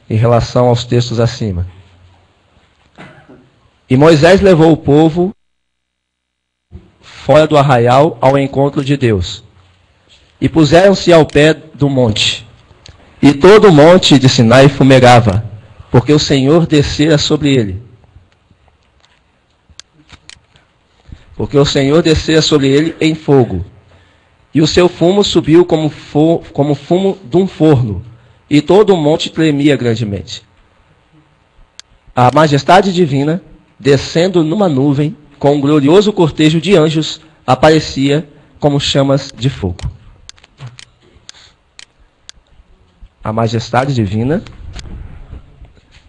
em relação aos textos acima. E Moisés levou o povo fora do arraial ao encontro de Deus. E puseram-se ao pé do monte. E todo o monte de Sinai fumegava, porque o Senhor descera sobre ele. Porque o Senhor descera sobre ele em fogo. E o seu fumo subiu como fumo de um forno. E todo o monte tremia grandemente. A majestade divina, descendo numa nuvem, com um glorioso cortejo de anjos, aparecia como chamas de fogo. A majestade divina,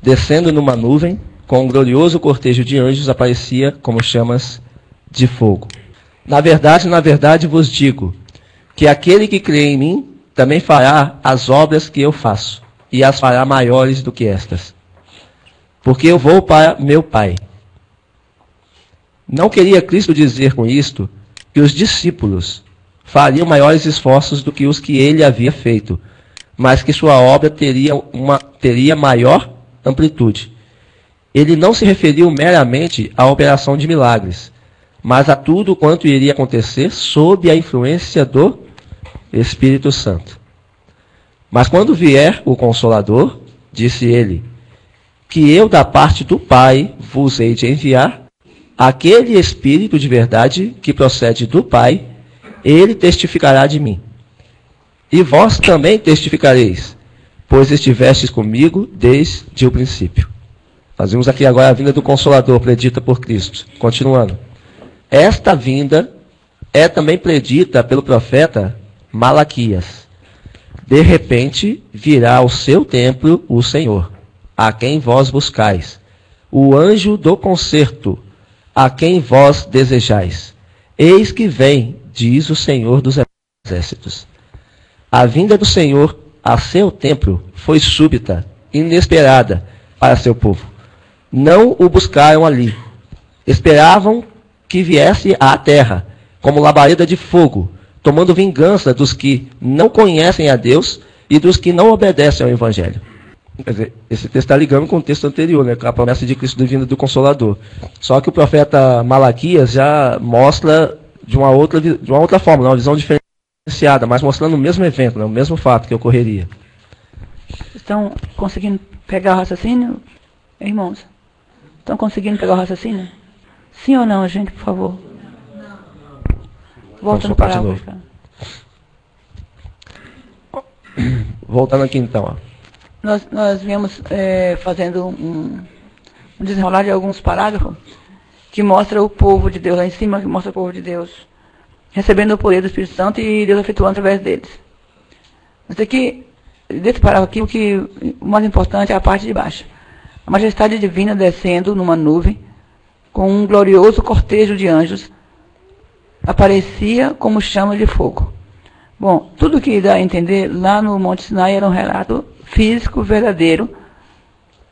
descendo numa nuvem, com um glorioso cortejo de anjos, aparecia como chamas de fogo. Na verdade vos digo, que aquele que crê em mim, também fará as obras que eu faço, e as fará maiores do que estas. Porque eu vou para meu Pai. Não queria Cristo dizer com isto que os discípulos fariam maiores esforços do que os que ele havia feito, mas que sua obra teria maior amplitude. Ele não se referiu meramente à operação de milagres, mas a tudo quanto iria acontecer sob a influência do Espírito Santo. Mas quando vier o Consolador, disse ele, que eu da parte do Pai vos hei de enviar, aquele Espírito de verdade que procede do Pai, ele testificará de mim. E vós também testificareis, pois estivestes comigo desde o princípio. Fazemos aqui agora a vinda do Consolador, predita por Cristo. Continuando. Esta vinda é também predita pelo profeta Malaquias. De repente virá ao seu templo o Senhor, a quem vós buscais, o anjo do concerto, a quem vós desejais. Eis que vem, diz o Senhor dos exércitos. A vinda do Senhor a seu templo foi súbita, inesperada para seu povo. Não o buscaram ali. Esperavam que viesse à terra, como labareda de fogo, tomando vingança dos que não conhecem a Deus e dos que não obedecem ao Evangelho. Quer dizer, esse texto está ligando com o texto anterior, né, com a promessa de Cristo de vinda do Consolador. Só que o profeta Malaquias já mostra de uma outra forma, uma visão diferenciada, mas mostrando o mesmo evento, né, o mesmo fato que ocorreria. Estão conseguindo pegar o raciocínio, irmãos? Estão conseguindo pegar o raciocínio? Sim ou não, gente, por favor? Voltando para a novo. Voltando aqui então. Ó. Nós viemos fazendo um desenrolar de alguns parágrafos que mostra o povo de Deus, lá em cima, que mostra o povo de Deus recebendo o poder do Espírito Santo e Deus efetuando através deles. Mas aqui, desse parágrafo aqui, o mais importante é a parte de baixo. A majestade divina descendo numa nuvem, com um glorioso cortejo de anjos, aparecia como chama de fogo. Bom, tudo que dá a entender lá no Monte Sinai era um relato físico verdadeiro,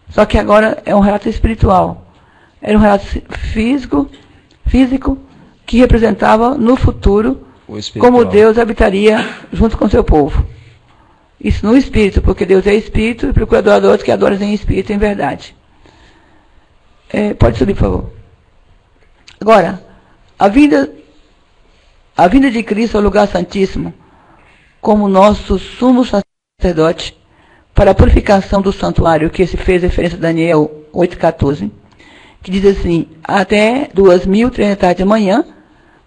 só que agora é um relato espiritual. Era um relato físico que representava no futuro como Deus habitaria junto com seu povo. Isso no espírito, porque Deus é espírito e procura adoradores que adoram em espírito e em verdade. Pode subir, por favor. Agora, a vinda de Cristo ao lugar santíssimo, como nosso sumo sacerdote, para a purificação do santuário, que se fez referência a Daniel 8,14, que diz assim, até 2030 de manhã,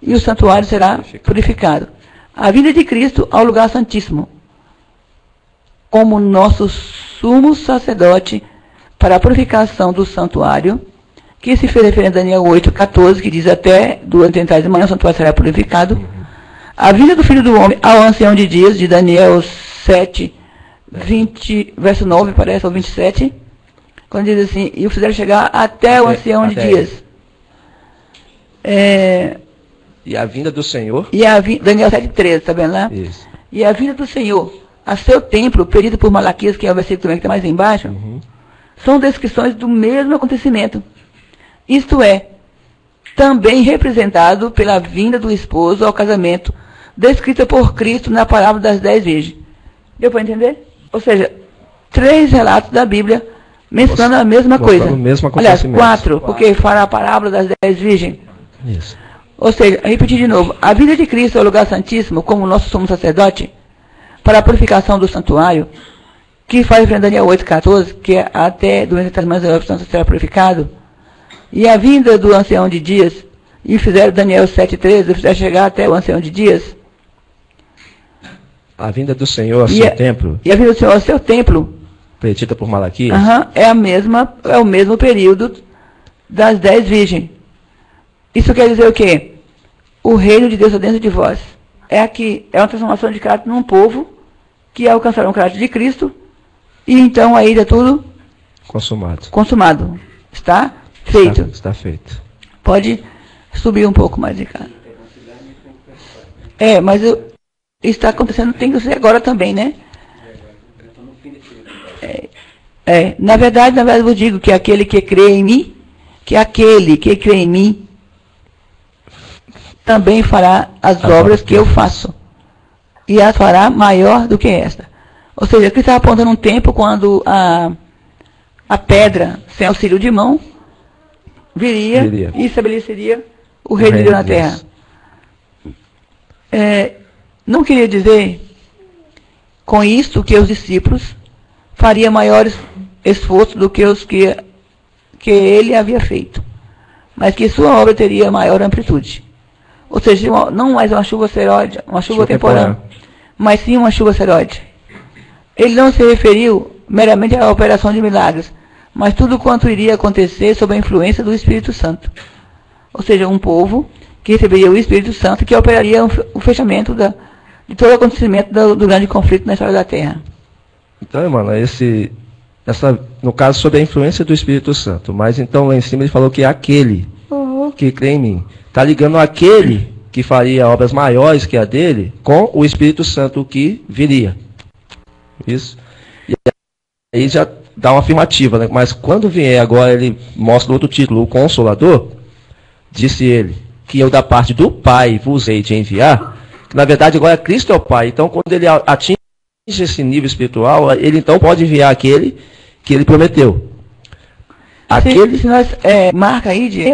e o santuário será purificado. A vinda de Cristo ao lugar santíssimo, como nosso sumo sacerdote, para a purificação do santuário, que se fez referência a Daniel 8,14, que diz até 2h30 de manhã o santuário será purificado. A vinda do Filho do Homem ao ancião de dias, de Daniel 7, 20, verso 9, parece, ou 27, quando diz assim, e o fizeram chegar até o ancião de dias. E a vinda do Senhor? Daniel 7,13, está vendo lá? Isso. E a vinda do Senhor a seu templo, pedido por Malaquias, que é o versículo também que está mais embaixo, são descrições do mesmo acontecimento. Isto é, também representado pela vinda do esposo ao casamento, descrita por Cristo na parábola das 10 virgens. Deu para entender? Ou seja, 3 relatos da Bíblia mencionando a mesma coisa. O mesmo Aliás, acontecimento. 4, porque fala a parábola das 10 virgens. Isso. Ou seja, repetir de novo, a vida de Cristo é o lugar santíssimo, como nosso sumo sacerdote, para a purificação do santuário, que faz referência a Daniel 8,14, que é até durante as mãos da será purificado, e a vinda do ancião de dias, e fizeram Daniel 7,13, fizeram chegar até o ancião de dias. A vinda do Senhor ao seu templo, e a vinda do Senhor ao seu templo, predita por Malaquias, é o mesmo período das 10 virgens. Isso quer dizer o quê? O reino de Deus está dentro de vós. É aqui, é uma transformação de caráter num povo que alcançará o caráter de Cristo, e então aí está tudo consumado. Está feito. Está feito. Pode subir um pouco mais, Ricardo. Mas está acontecendo, tem que ser agora também, né? Na verdade eu vos digo que aquele que crê em mim, também fará as obras que eu faço, e as fará maior do que esta. Ou seja, aqui está apontando um tempo quando a pedra, sem auxílio de mão, viria e estabeleceria o reino de Deus na terra. Não queria dizer com isto que os discípulos fariam maiores esforços do que os que ele havia feito, mas que sua obra teria maior amplitude. Ou seja, não mais uma chuva seróide, uma chuva temporânea, mas sim uma chuva seróide. Ele não se referiu meramente à operação de milagres, mas tudo quanto iria acontecer sob a influência do Espírito Santo. Ou seja, um povo que receberia o Espírito Santo, que operaria o fechamento de todo o acontecimento do grande conflito na história da Terra. Então, irmão, no caso, sob a influência do Espírito Santo, mas então lá em cima ele falou que é aquele que crê em mim. Está ligando aquele que faria obras maiores que a dele com o Espírito Santo que viria. Isso. E aí já dá uma afirmativa, né? Mas quando vier agora, ele mostra outro título, o Consolador, disse ele, que eu da parte do Pai vos hei de enviar, que na verdade agora Cristo é o Pai. Então quando ele atinge esse nível espiritual, ele então pode enviar aquele que ele prometeu. Se nós marca aí de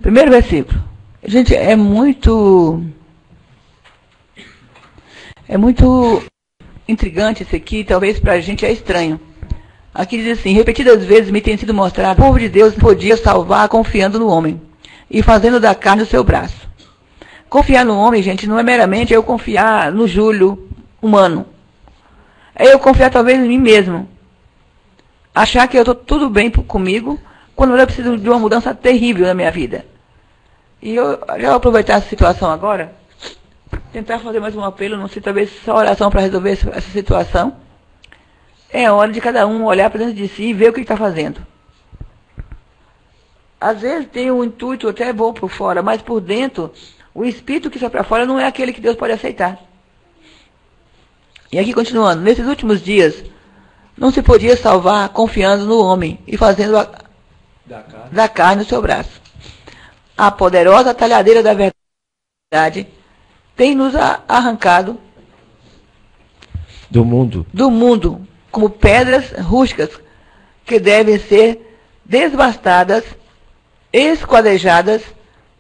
primeiro versículo. Gente, é muito intrigante isso aqui, talvez para a gente é estranho. Aqui diz assim: repetidas vezes me tem sido mostrado que o povo de Deus podia salvar confiando no homem e fazendo da carne o seu braço. Confiar no homem, gente, não é meramente eu confiar no Júlio humano. É eu confiar talvez em mim mesmo. Achar que eu estou tudo bem comigo, quando eu preciso de uma mudança terrível na minha vida. E eu já vou aproveitar essa situação agora, tentar fazer mais um apelo, não sei, talvez só oração para resolver essa situação. É hora de cada um olhar para dentro de si e ver o que está fazendo. Às vezes tem um intuito até bom por fora, mas por dentro, o espírito que sai para fora não é aquele que Deus pode aceitar. E aqui continuando, nesses últimos dias, não se podia salvar confiando no homem e fazendo da carne o seu braço. A poderosa talhadeira da verdade tem nos arrancado do mundo como pedras rústicas que devem ser desbastadas, esquadrejadas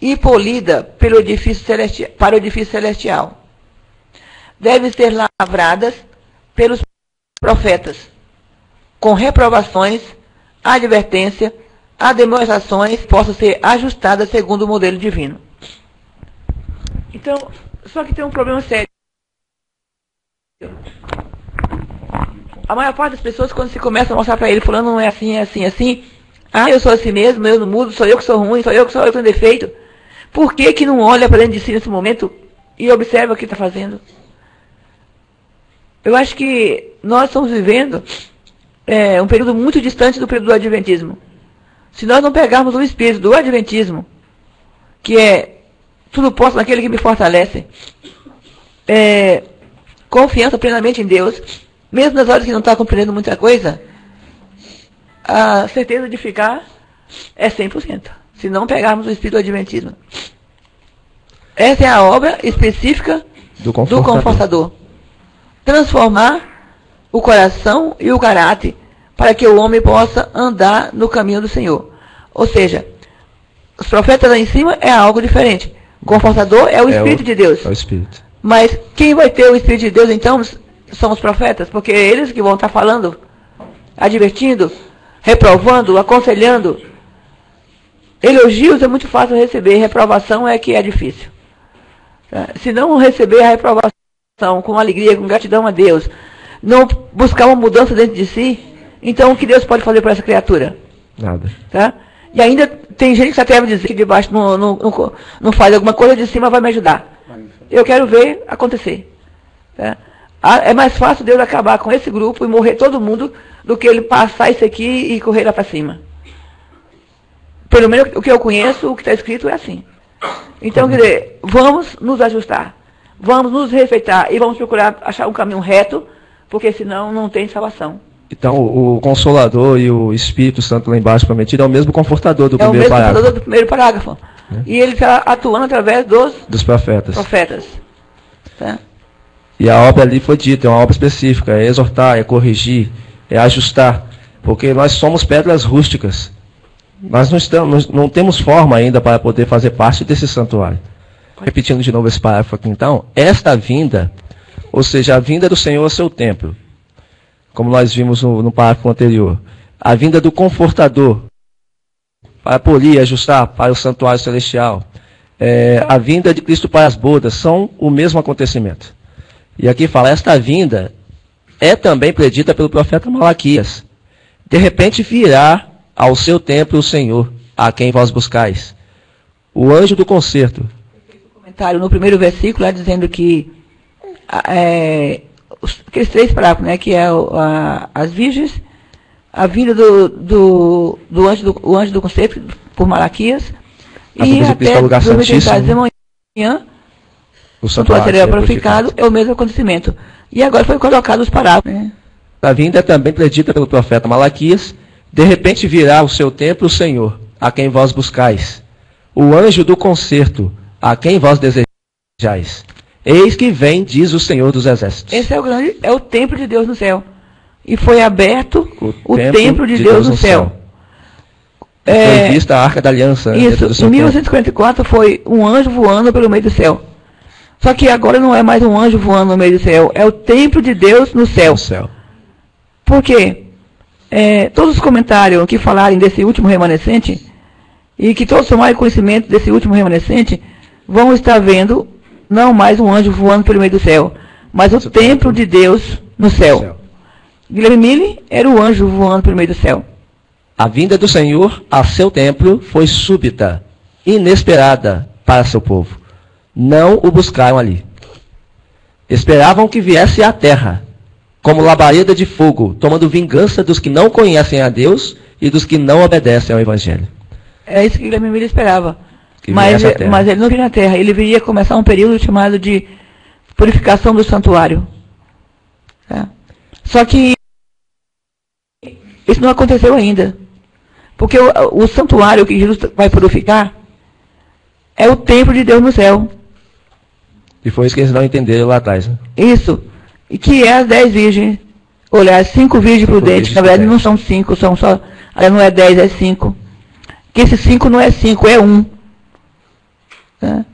e polidas para o edifício celestial. Devem ser lavradas pelos profetas, com reprovações, advertência, demonstrações possam ser ajustadas segundo o modelo divino. Então, só que tem um problema sério. A maior parte das pessoas, quando se começa a mostrar para ele, fulano não é assim, é assim, é assim, eu sou assim mesmo, eu não mudo, sou eu que sou ruim, sou eu que tenho defeito. Por que não olha para dentro de si nesse momento e observa o que está fazendo? Eu acho que nós estamos vivendo um período muito distante do período do Adventismo. Se nós não pegarmos o espírito do Adventismo, que é tudo posso naquele que me fortalece, confiança plenamente em Deus, mesmo nas horas que não está compreendendo muita coisa, a certeza de ficar é 100%. Se não pegarmos o espírito do Adventismo. Essa é a obra específica do Confortador. Transformar o coração e o caráter para que o homem possa andar no caminho do Senhor. Ou seja, os profetas lá em cima é algo diferente. O confortador é o Espírito de Deus. É o Espírito. Mas quem vai ter o Espírito de Deus, então, são os profetas, porque é eles que vão estar falando, advertindo, reprovando, aconselhando. Elogios é muito fácil receber, reprovação é que é difícil. Se não receber a reprovação com alegria, com gratidão a Deus, não buscar uma mudança dentro de si, então o que Deus pode fazer para essa criatura? Nada. Tá? E ainda tem gente que se atreve a dizer que de baixo não faz alguma coisa, de cima vai me ajudar. Eu quero ver acontecer. Tá? É mais fácil Deus acabar com esse grupo e morrer todo mundo do que ele passar isso aqui e correr lá para cima. Pelo menos o que eu conheço, o que está escrito é assim. Então, quer dizer, vamos nos ajustar, vamos nos respeitar e vamos procurar achar um caminho reto, porque senão não tem salvação. Então, o Consolador e o Espírito Santo lá embaixo prometido é o mesmo confortador do primeiro parágrafo. É o mesmo confortador do primeiro parágrafo. E ele está atuando através dos profetas. Tá? E a obra ali foi dita, é uma obra específica, é exortar, é corrigir, é ajustar, porque nós somos pedras rústicas. Nós não temos forma ainda para poder fazer parte desse santuário. Repetindo de novo esse parágrafo aqui, então, esta vinda, ou seja, a vinda do Senhor ao seu templo, como nós vimos no parágrafo anterior, a vinda do Confortador, para polir, ajustar para o santuário celestial, a vinda de Cristo para as bodas, são o mesmo acontecimento. E aqui fala, esta vinda é também predita pelo profeta Malaquias. De repente virá ao seu templo o Senhor, a quem vós buscais. O anjo do concerto. Comentário no primeiro versículo, lá dizendo que aqueles 3 parágrafos, né, que é as virgens, a vinda do anjo do concerto por Malaquias, e até lugar de manhã, o santuário seria purificado, é o mesmo acontecimento. E agora foi colocado os parágrafos. Né? A vinda é também predita pelo profeta Malaquias. De repente virá ao seu templo o Senhor, a quem vós buscais. O anjo do concerto, a quem vós desejais. Eis que vem, diz o Senhor dos Exércitos. Esse é o templo de Deus no céu. E foi aberto o templo de Deus no céu. Foi vista a Arca da Aliança. Isso, em 1954 foi um anjo voando pelo meio do céu. Só que agora não é mais um anjo voando no meio do céu, é o templo de Deus no céu. Por quê? Todos os comentários que falarem desse último remanescente, e que todos tomarem conhecimento desse último remanescente, vão estar vendo não mais um anjo voando pelo meio do céu, mas o templo de Deus no céu. Guilherme Mille era o anjo voando pelo meio do céu. A vinda do Senhor a seu templo foi súbita, inesperada para seu povo. Não o buscaram ali. Esperavam que viesse à terra, como labareda de fogo, tomando vingança dos que não conhecem a Deus e dos que não obedecem ao Evangelho. É isso que Guilherme Mille esperava. Mas ele não viria na terra. Ele viria começar um período chamado de purificação do santuário. Tá? Só que isso não aconteceu ainda. Porque o santuário que Jesus vai purificar é o templo de Deus no céu. E foi isso que eles não entenderam lá atrás. Né? Isso. E que é as 10 virgens. Olha, as 5 virgens prudentes, na verdade não são 5, são só. Não é 10, é 5. Que esse 5 não é 5, é 1. Tá?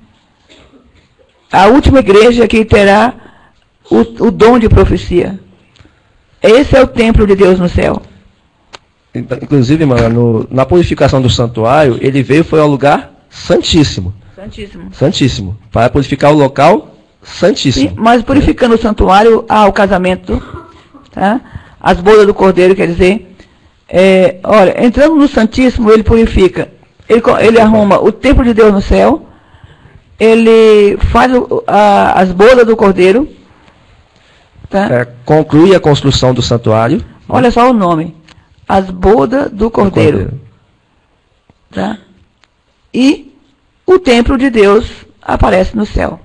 A última igreja que terá o dom de profecia. Esse é o templo de Deus no céu. Inclusive, mano, na purificação do santuário, ele foi ao lugar santíssimo. Santíssimo. Para purificar o local santíssimo. Sim, mas purificando o santuário, o casamento, tá? As bodas do cordeiro, quer dizer, olha, entrando no santíssimo, ele purifica. Ele arruma o templo de Deus no céu, ele faz as bodas do cordeiro, tá? Conclui a construção do santuário. Olha só o nome. As bodas do cordeiro. Tá? E o templo de Deus aparece no céu.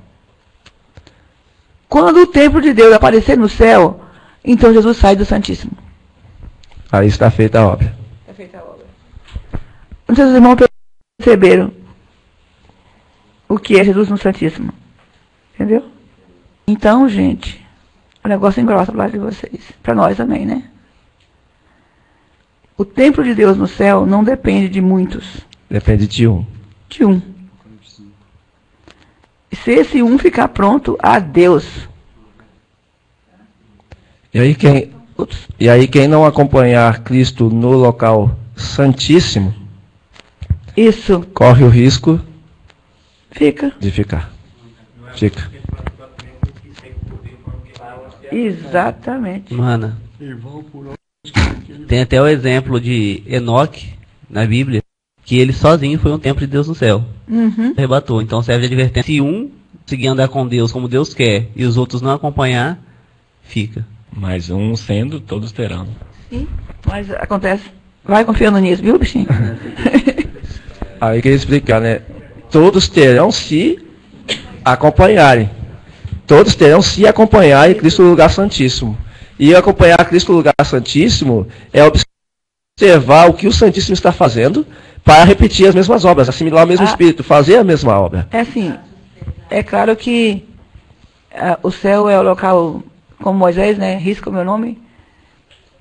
Quando o templo de Deus aparecer no céu, então Jesus sai do Santíssimo. Aí está feita a obra. Está feita a obra. Não sei se os irmãos perceberam o que é Jesus no Santíssimo. Entendeu? Então, gente, O negócio engrossa para de vocês. Para nós também, né? O templo de Deus no céu não depende de muitos. Depende de um. De um. E se esse um ficar pronto, a Deus. E aí quem não acompanhar Cristo no local santíssimo, isso corre o risco de ficar. Exatamente. Mana, tem até o exemplo de Enoque na Bíblia, que ele sozinho foi um templo de Deus no céu. Arrebatou. Então serve de advertência. Se um seguir andar com Deus como Deus quer e os outros não acompanhar, fica. Mas um sendo, todos terão. Sim, mas acontece. Vai confiando nisso, viu, bichinho? Aí queria explicar, né? Todos terão se acompanharem. Todos terão se acompanharem Cristo no lugar santíssimo. E acompanhar Cristo no lugar santíssimo é observar o que o Santíssimo está fazendo para repetir as mesmas obras, assimilar o mesmo Espírito, fazer a mesma obra. É assim, é claro que o céu é o local, como Moisés, né? Risca o meu nome.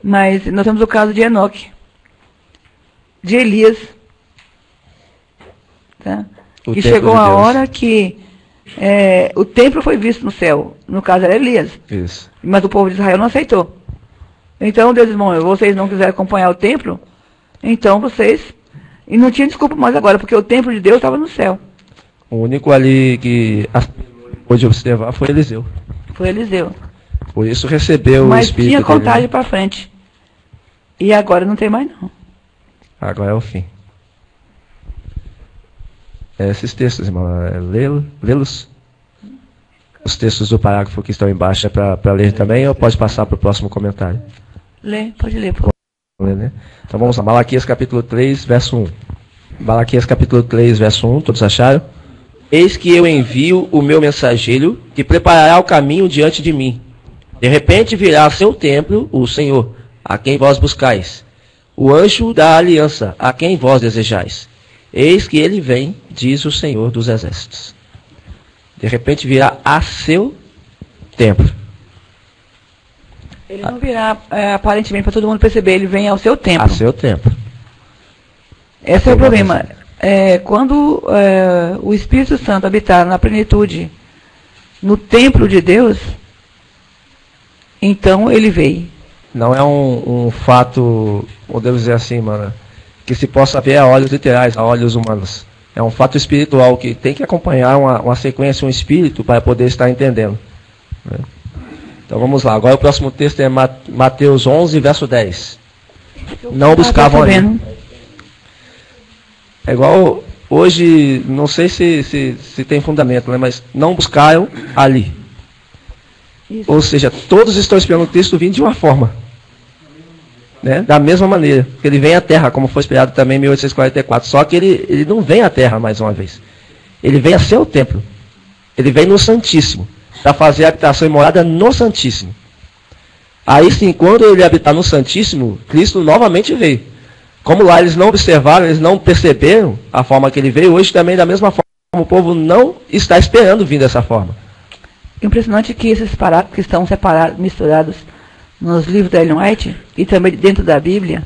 Mas nós temos o caso de Enoque, de Elias. Tá? E chegou a hora que o templo foi visto no céu. No caso era Elias. Isso. Mas o povo de Israel não aceitou. Então Deus disse, bom, vocês não quiserem acompanhar o templo, então vocês... E não tinha desculpa mais agora, porque o templo de Deus estava no céu. O único ali que pôde observar foi Eliseu. Foi Eliseu. Por isso recebeu o Espírito. Mas tinha contagem para frente. E agora não tem mais não. Agora é o fim. Esses textos, irmão, lê-los. Os textos do parágrafo que estão embaixo é para ler também, ou pode passar para o próximo comentário? Pode ler. Pô. Né? Então vamos lá, Malaquias capítulo 3, verso 1. Malaquias capítulo 3, verso 1, todos acharam? Eis que eu envio o meu mensageiro, que preparará o caminho diante de mim. De repente virá a seu templo o Senhor, a quem vós buscais, o anjo da aliança, a quem vós desejais. Eis que ele vem, diz o Senhor dos exércitos. De repente virá a seu templo. Ele não virá aparentemente para todo mundo perceber, ele vem ao seu templo. A seu templo. Esse é o problema. Quando o Espírito Santo habitar na plenitude no templo de Deus, então ele veio. Não é um fato, podemos dizer assim, mano, que se possa ver a olhos literais, a olhos humanos. É um fato espiritual que tem que acompanhar uma sequência, um espírito para poder estar entendendo. Né? Então vamos lá. Agora o próximo texto é Mateus 11, verso 10. Não buscavam ali. É igual hoje, não sei se tem fundamento, né? Mas não buscaram ali. Isso. Ou seja, todos estão esperando Cristo vir de uma forma. Né? Da mesma maneira. Que ele vem à Terra, como foi esperado também em 1844. Só que ele não vem à Terra mais uma vez. Ele vem a seu templo. Ele vem no Santíssimo. Para fazer a habitação e morada no Santíssimo. Aí sim, quando ele habitar no Santíssimo, Cristo novamente veio. Como lá eles não observaram, eles não perceberam a forma que ele veio, hoje também da mesma forma o povo não está esperando vir dessa forma. Impressionante que esses parágrafos que estão separados, misturados nos livros da Ellen White e também dentro da Bíblia,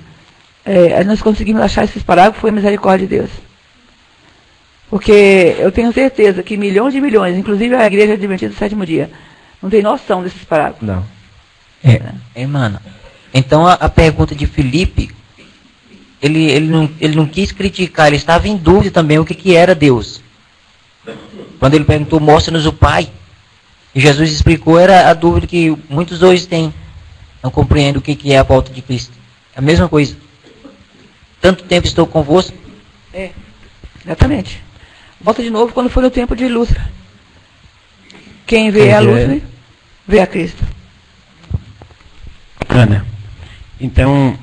nós conseguimos achar esses parágrafos, foi a misericórdia de Deus. Porque eu tenho certeza que milhões de milhões, inclusive a Igreja Adventista do Sétimo Dia, não tem noção desses parágrafos. Não. Mano, então a pergunta de Filipe, ele não quis criticar, ele estava em dúvida também o que era Deus. Quando ele perguntou, mostra-nos o Pai, e Jesus explicou, era a dúvida que muitos hoje têm. Não compreendem o que é a volta de Cristo. É a mesma coisa. Tanto tempo estou convosco. Exatamente. Volta de novo quando for no tempo de Lúcifer. Quem vê a Lúcifer, vê a Cristo. Bacana. Então,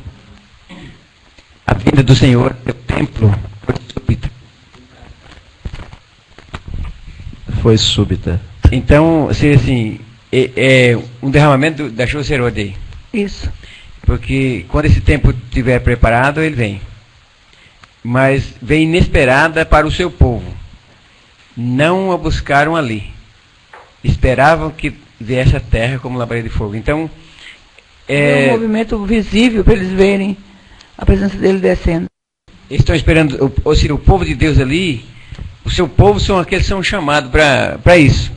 a vinda do Senhor, o templo, foi súbita. Foi súbita. Então, assim, é um derramamento da chuva Serodei. Isso. Porque quando esse tempo estiver preparado, ele vem. Mas vem inesperada para o seu povo. Não a buscaram ali. Esperavam que ver essa terra como labareda de fogo. Então, É um movimento visível para eles verem a presença dele descendo. eles estão esperando, ou seja, o povo de Deus ali, o seu povo são aqueles que são chamados para isso.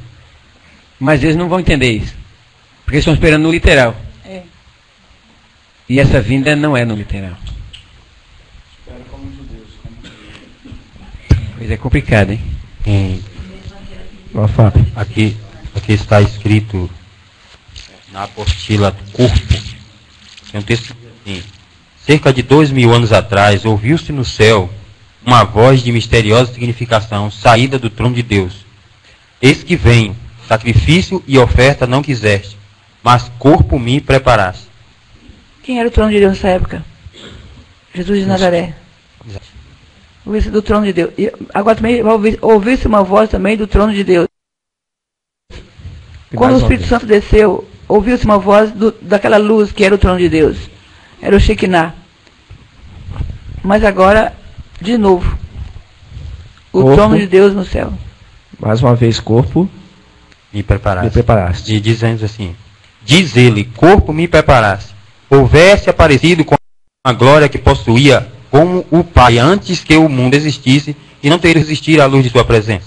Mas eles não vão entender isso. Porque eles estão esperando no literal. É. E essa vinda não é no literal. Coisa é complicada, hein? Aqui está escrito na apostila do corpo, tem um texto assim: cerca de 2000 anos atrás, ouviu-se no céu uma voz de misteriosa significação, saída do trono de Deus. Eis que vem, sacrifício e oferta não quiseste, mas corpo me preparaste. Quem era o trono de Deus nessa época? Jesus de Nazaré. Ouviu-se do trono de Deus. E agora também vai ouvir-se uma voz também do trono de Deus. Quando o Espírito Santo desceu, ouviu-se uma voz daquela luz que era o trono de Deus. Era o Shekinah. Mas agora, de novo, o Corpo. trono de Deus no céu. Mais uma vez, corpo, Me preparaste. me preparaste. E dizendo assim: diz ele, corpo me preparaste. Houvesse aparecido com a glória que possuía como o Pai antes que o mundo existisse, e não teria existir à luz de sua presença.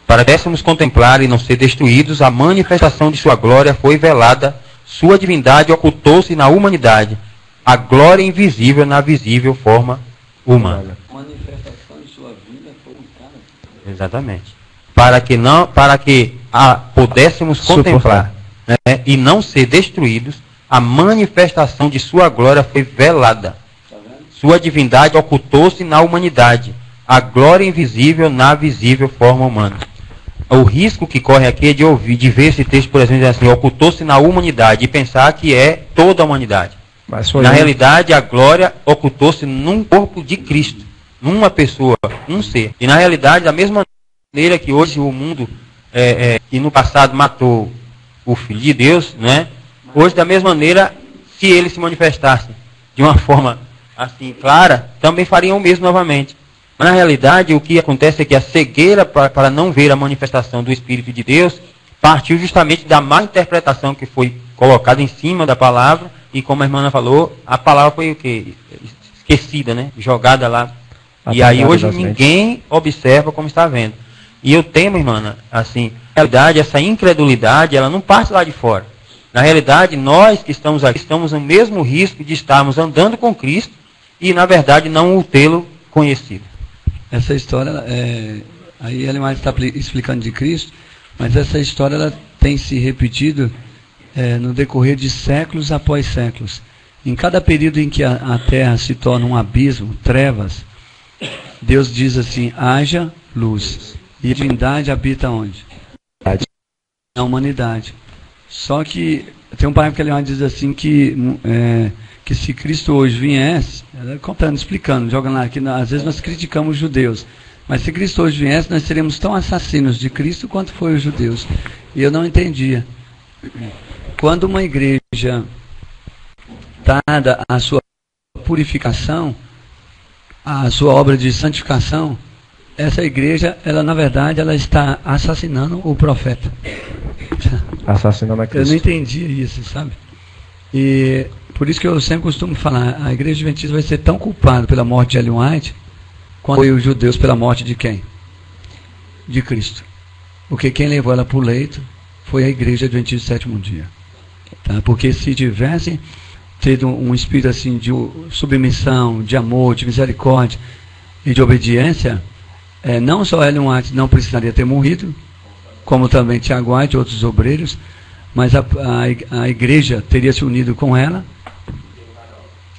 Para pudéssemos contemplar e não ser destruídos, a manifestação de sua glória foi velada, sua divindade ocultou-se na humanidade, a glória invisível na visível forma humana. Manifestação de sua vida foi um cara. Exatamente. Para que pudéssemos contemplar, né, e não ser destruídos, a manifestação de sua glória foi velada. Sua divindade ocultou-se na humanidade, a glória invisível na visível forma humana. O risco que corre aqui é de ver esse texto, por exemplo, assim: ocultou-se na humanidade, e pensar que é toda a humanidade. Mas foi Na realidade, a glória ocultou-se num corpo de Cristo, numa pessoa, um ser. E na realidade, da mesma maneira que hoje o mundo, que no passado matou o Filho de Deus, né? Hoje, da mesma maneira, se ele se manifestasse de uma forma assim clara, também fariam o mesmo novamente. Mas na realidade, o que acontece é que a cegueira para não ver a manifestação do Espírito de Deus partiu justamente da má interpretação que foi colocada em cima da palavra, e como a irmã Ana falou, a palavra foi o quê? Esquecida, né? Jogada lá. E aí hoje ninguém observa como está vendo. E eu temo, irmã, assim, na realidade, essa incredulidade, ela não parte lá de fora. Na realidade, nós que estamos aqui, estamos no mesmo risco de estarmos andando com Cristo e, na verdade, não o tê-lo conhecido. Essa história, aí ele mais está explicando de Cristo, mas essa história ela tem se repetido no decorrer de séculos após séculos. Em cada período em que a Terra se torna um abismo, trevas, Deus diz assim: haja luz. E a divindade habita onde? Na humanidade. Só que tem um parágrafo que ele diz assim que se Cristo hoje viesse, contando, explicando, jogando lá, que às vezes nós criticamos os judeus, mas se Cristo hoje viesse, nós seríamos tão assassinos de Cristo quanto foi os judeus. E eu não entendia. Quando uma igreja, dada a sua purificação, a sua obra de santificação, essa igreja, ela na verdade, ela está assassinando o profeta. assassinando a Cristo. Eu não entendia isso, sabe? E por isso que eu sempre costumo falar, a igreja adventista vai ser tão culpada pela morte de Ellen White, quanto os judeus pela morte de quem? De Cristo. Porque quem levou ela para o leito foi a igreja adventista do sétimo dia. Tá? Porque se tivesse tido um espírito assim de submissão, de amor, de misericórdia e de obediência, não só Ellen White não precisaria ter morrido, como também Tiago White e outros obreiros, mas a igreja teria se unido com ela,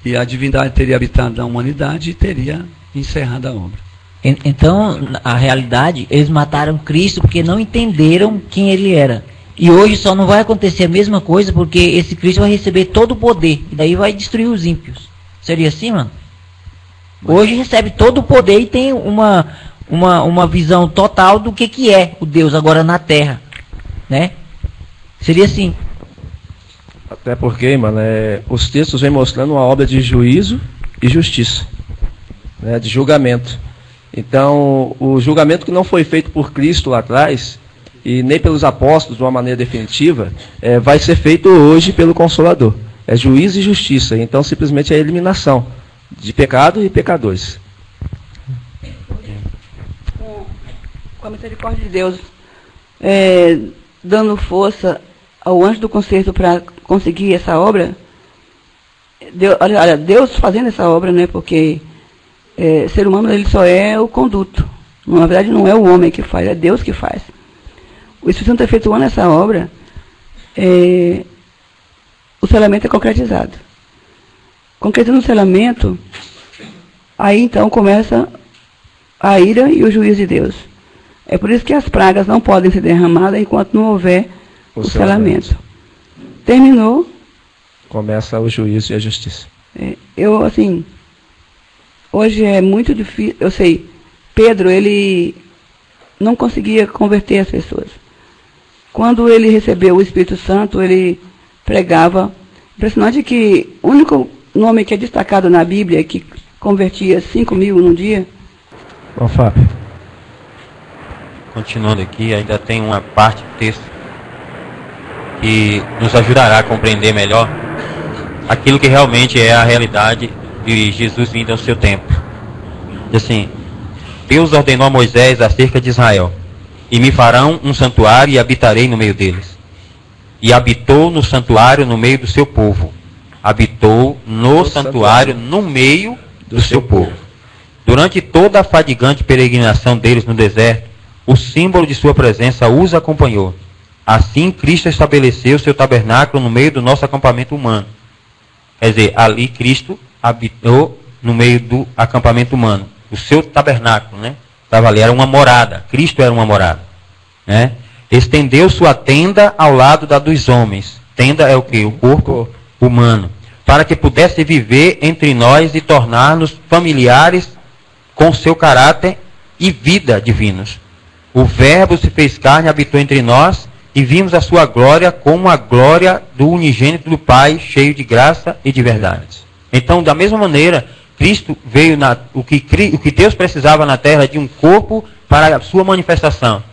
e a divindade teria habitado na humanidade e teria encerrado a obra. Então, a realidade, eles mataram Cristo porque não entenderam quem ele era. E hoje só não vai acontecer a mesma coisa porque esse Cristo vai receber todo o poder, e daí vai destruir os ímpios. Seria assim, mano? Hoje recebe todo o poder e tem uma visão total do que é o Deus agora na Terra, né? Seria assim. Até porque, mano, os textos vêm mostrando uma obra de juízo e justiça, né, de julgamento. Então, o julgamento que não foi feito por Cristo lá atrás, e nem pelos apóstolos de uma maneira definitiva, vai ser feito hoje pelo Consolador. É juízo e justiça, então simplesmente é a eliminação de pecado e pecadores. Com a misericórdia de Deus, dando força ao anjo do concerto para conseguir essa obra, Deus fazendo essa obra, né? Porque ser humano ele só é o conduto. Na verdade, não é o homem que faz, é Deus que faz. O Espírito Santo efetuando essa obra, o selamento é concretizado. Concretizando o selamento, aí então começa a ira e o juízo de Deus. É por isso que as pragas não podem ser derramadas enquanto não houver o selamento. Terminou. Começa o juízo e a justiça. Hoje é muito difícil, eu sei, Pedro, ele não conseguia converter as pessoas. Quando ele recebeu o Espírito Santo, ele pregava. Impressionante que o único nome que é destacado na Bíblia que convertia 5.000 num dia. Bom, Fábio. Continuando aqui, ainda tem uma parte do texto que nos ajudará a compreender melhor aquilo que realmente é a realidade de Jesus vindo ao seu tempo. Diz assim: Deus ordenou a Moisés acerca de Israel: e me farão um santuário e habitarei no meio deles. E habitou no santuário no meio do seu povo. Habitou no santuário no meio do seu povo. Durante toda a fadigante peregrinação deles no deserto, o símbolo de sua presença os acompanhou. Assim, Cristo estabeleceu seu tabernáculo no meio do nosso acampamento humano. Quer dizer, ali Cristo habitou no meio do acampamento humano. O seu tabernáculo, né? Estava ali, era uma morada. Cristo era uma morada, né? Estendeu sua tenda ao lado da dos homens. Tenda é o quê? O corpo humano. Para que pudesse viver entre nós e tornar-nos familiares com seu caráter e vida divinos. O Verbo se fez carne e habitou entre nós, e vimos a sua glória como a glória do unigênito do Pai, cheio de graça e de verdade. Então, da mesma maneira, Cristo veio o que Deus precisava na terra de um corpo para a sua manifestação.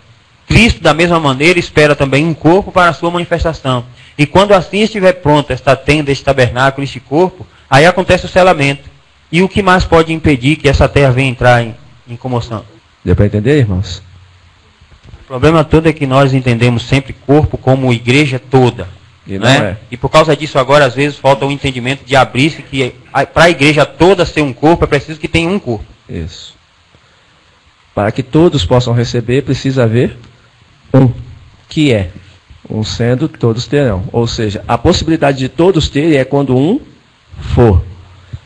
Cristo, da mesma maneira, espera também um corpo para a sua manifestação. E quando assim estiver pronta esta tenda, este tabernáculo, este corpo, aí acontece o selamento. E o que mais pode impedir que essa terra venha entrar em comoção? Deu para entender, irmãos? O problema todo é que nós entendemos sempre corpo como igreja toda. E não é. E por causa disso agora, às vezes, falta o entendimento de abrir-se que para a igreja toda ser um corpo, é preciso que tenha um corpo. Isso. Para que todos possam receber, precisa haver um, que é um sendo, todos terão. Ou seja, a possibilidade de todos terem é quando um for.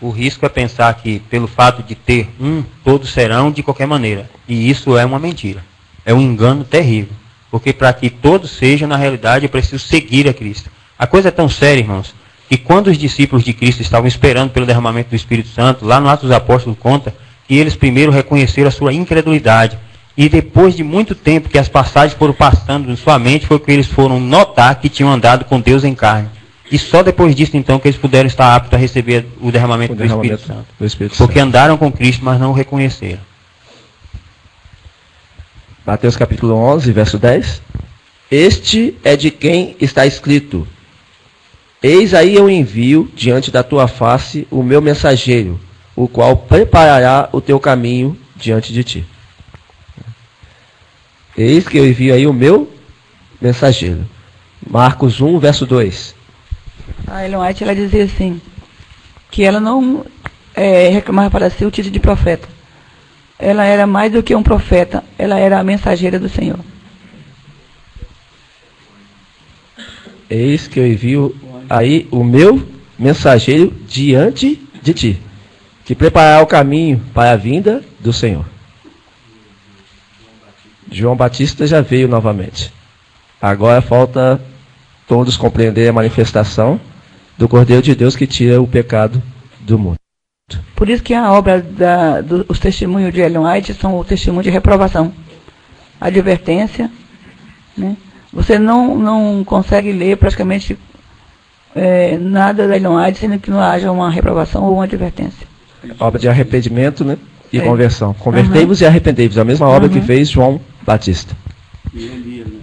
O risco é pensar que, pelo fato de ter um, todos serão de qualquer maneira. E isso é uma mentira. É um engano terrível. Porque para que todos sejam, na realidade, é preciso seguir a Cristo. A coisa é tão séria, irmãos, que quando os discípulos de Cristo estavam esperando pelo derramamento do Espírito Santo, lá no Atos dos Apóstolos conta que eles primeiro reconheceram a sua incredulidade. E depois de muito tempo que as passagens foram passando em sua mente, foi que eles foram notar que tinham andado com Deus em carne. E só depois disso, então, que eles puderam estar aptos a receber o derramamento do Espírito Santo. Porque andaram com Cristo, mas não o reconheceram. Mateus capítulo 11, verso 10. Este é de quem está escrito: Eis aí eu envio diante da tua face o meu mensageiro, o qual preparará o teu caminho diante de ti. Eis que eu envio aí o meu mensageiro. Marcos 1, verso 2. A Ellen White, ela dizia assim, que ela não reclamava para si o título de profeta. Ela era mais do que um profeta, ela era a mensageira do Senhor. Eis que eu envio aí o meu mensageiro diante de ti, que preparará o caminho para a vinda do Senhor. João Batista já veio novamente. Agora falta todos compreender a manifestação do Cordeiro de Deus que tira o pecado do mundo. Por isso que a obra dos testemunhos de Ellen White são o testemunho de reprovação. Advertência, né? Você não consegue ler praticamente nada da Ellen White sendo que não haja uma reprovação ou uma advertência. Obra de arrependimento, né? E conversão. Convertei-vos e arrependei-vos. A mesma obra que fez João Batista. E Elias, né?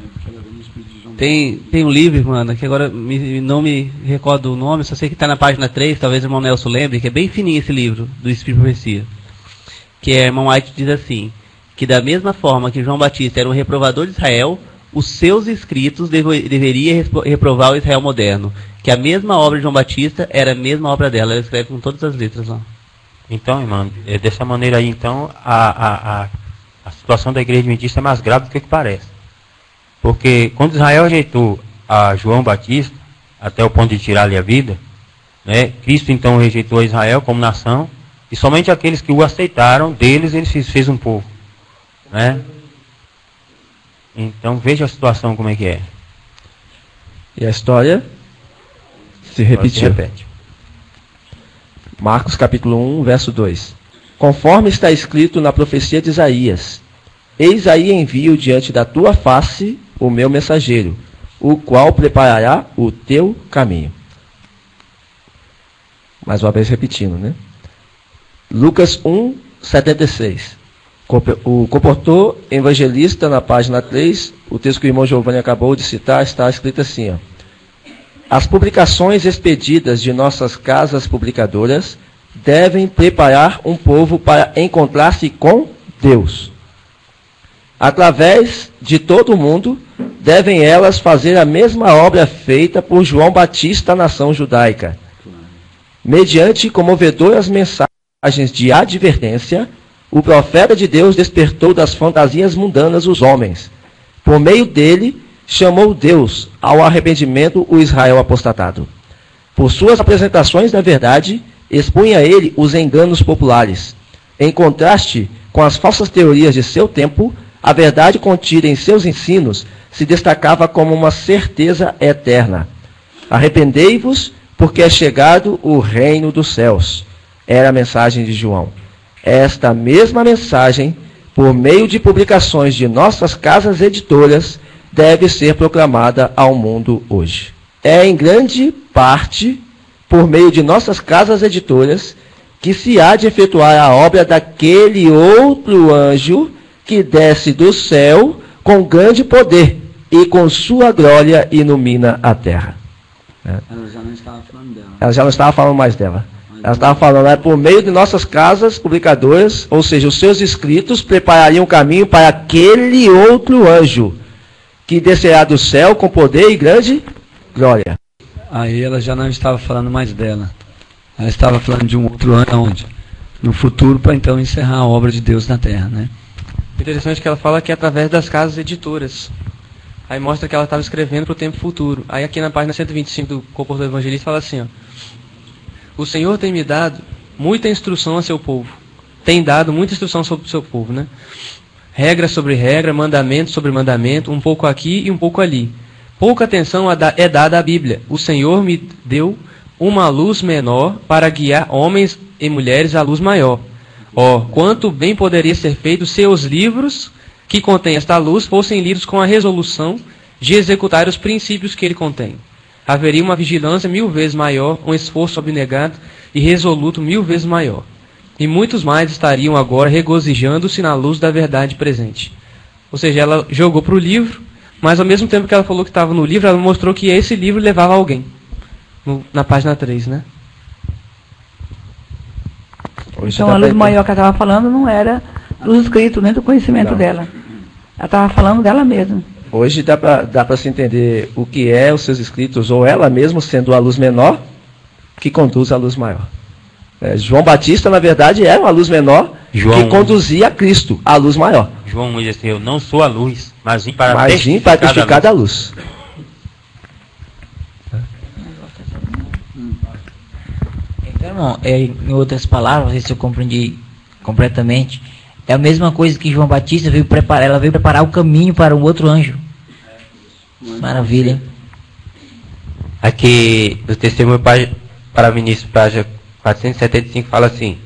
Tem um livro, mano, que agora não me recordo o nome, só sei que está na página 3, talvez o irmão Nelson lembre, que é bem fininho esse livro, do Espírito e Profecia. Que é, irmão White diz assim, que da mesma forma que João Batista era um reprovador de Israel, os seus escritos deveria reprovar o Israel moderno. Que a mesma obra de João Batista era a mesma obra dela. Ela escreve com todas as letras lá. Então, irmão, dessa maneira aí, então, a situação da igreja adventista é mais grave do que parece. Porque quando Israel rejeitou a João Batista, até o ponto de tirar-lhe a vida, né, Cristo então rejeitou a Israel como nação, e somente aqueles que o aceitaram, deles ele se fez um povo. Né? Então veja a situação como é que é. E a história se repetiu. Marcos capítulo 1, verso 2. Conforme está escrito na profecia de Isaías: Eis aí envio diante da tua face o meu mensageiro, o qual preparará o teu caminho. Mais uma vez repetindo, né? Lucas 1, 76. O comportor evangelista, na página 3, o texto que o irmão Giovanni acabou de citar, está escrito assim, ó. As publicações expedidas de nossas casas publicadoras devem preparar um povo para encontrar-se com Deus. Através de todo o mundo, devem elas fazer a mesma obra feita por João Batista à nação judaica. Mediante comovedoras mensagens de advertência, o profeta de Deus despertou das fantasias mundanas os homens. Por meio dele, chamou Deus ao arrependimento o Israel apostatado. Por suas apresentações da verdade, expunha ele os enganos populares. Em contraste com as falsas teorias de seu tempo, a verdade contida em seus ensinos se destacava como uma certeza eterna. Arrependei-vos, porque é chegado o reino dos céus. Era a mensagem de João. Esta mesma mensagem, por meio de publicações de nossas casas editoras, deve ser proclamada ao mundo hoje. É em grande parte por meio de nossas casas editoras que se há de efetuar a obra daquele outro anjo que desce do céu com grande poder e com sua glória ilumina a terra. Ela já não estava falando dela. Ela já não estava falando mais dela. Ela estava falando, por meio de nossas casas publicadoras, ou seja, os seus escritos preparariam o caminho para aquele outro anjo que descerá do céu com poder e grande glória. Aí ela já não estava falando mais dela. Ela estava falando de um outro ano, onde? No futuro, para então encerrar a obra de Deus na terra, né? Interessante que ela fala que é através das casas editoras. Aí mostra que ela estava escrevendo para o tempo futuro. Aí aqui na página 125 do Comportor Evangelista fala assim, ó. O Senhor tem me dado muita instrução a seu povo. Tem dado muita instrução sobre o seu povo, né? Regra sobre regra, mandamento sobre mandamento, um pouco aqui e um pouco ali. Pouca atenção é dada à Bíblia. O Senhor me deu uma luz menor para guiar homens e mulheres à luz maior. Ó, quanto bem poderia ser feito se os livros que contêm esta luz fossem lidos com a resolução de executar os princípios que ele contém. Haveria uma vigilância 1000 vezes maior, um esforço abnegado e resoluto 1000 vezes maior. E muitos mais estariam agora regozijando-se na luz da verdade presente. Ou seja, ela jogou para o livro, mas ao mesmo tempo que ela falou que estava no livro, ela mostrou que esse livro levava alguém. Na página 3, né? Então a luz maior que ela estava falando não era do escrito, nem do conhecimento dela. Ela estava falando dela mesma. Hoje dá para se entender o que é os seus escritos, ou ela mesma sendo a luz menor, que conduz à luz maior. João Batista, na verdade, era uma luz menor que conduzia a Cristo, a luz maior. João diz assim, eu não sou a luz, mas vim para testificar da luz. Então, irmão, em outras palavras, não sei se eu compreendi completamente, é a mesma coisa que João Batista veio preparar, ela veio preparar o caminho para um outro anjo. Maravilha, hein? Aqui, no testemunho para ministro, página 475, fala assim: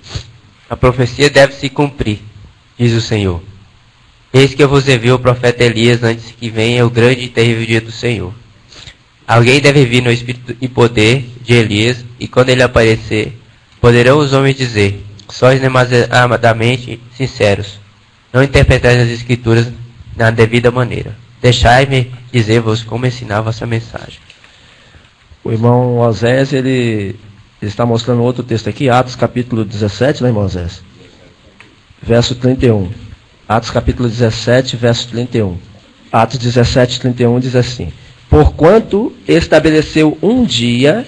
a profecia deve se cumprir, diz o Senhor. Eis que eu vos envio o profeta Elias antes que venha o grande e terrível dia do Senhor. Alguém deve vir no espírito e poder de Elias, e quando ele aparecer, poderão os homens dizer: sois demasiadamente sinceros, não interpretais as escrituras na devida maneira. deixai-me dizer-vos como ensinar a vossa mensagem. O irmão Osés, ele está mostrando outro texto aqui, Atos capítulo 17, né, irmão Osés? Verso 31. Atos capítulo 17, verso 31. Atos 17, 31 diz assim: porquanto estabeleceu um dia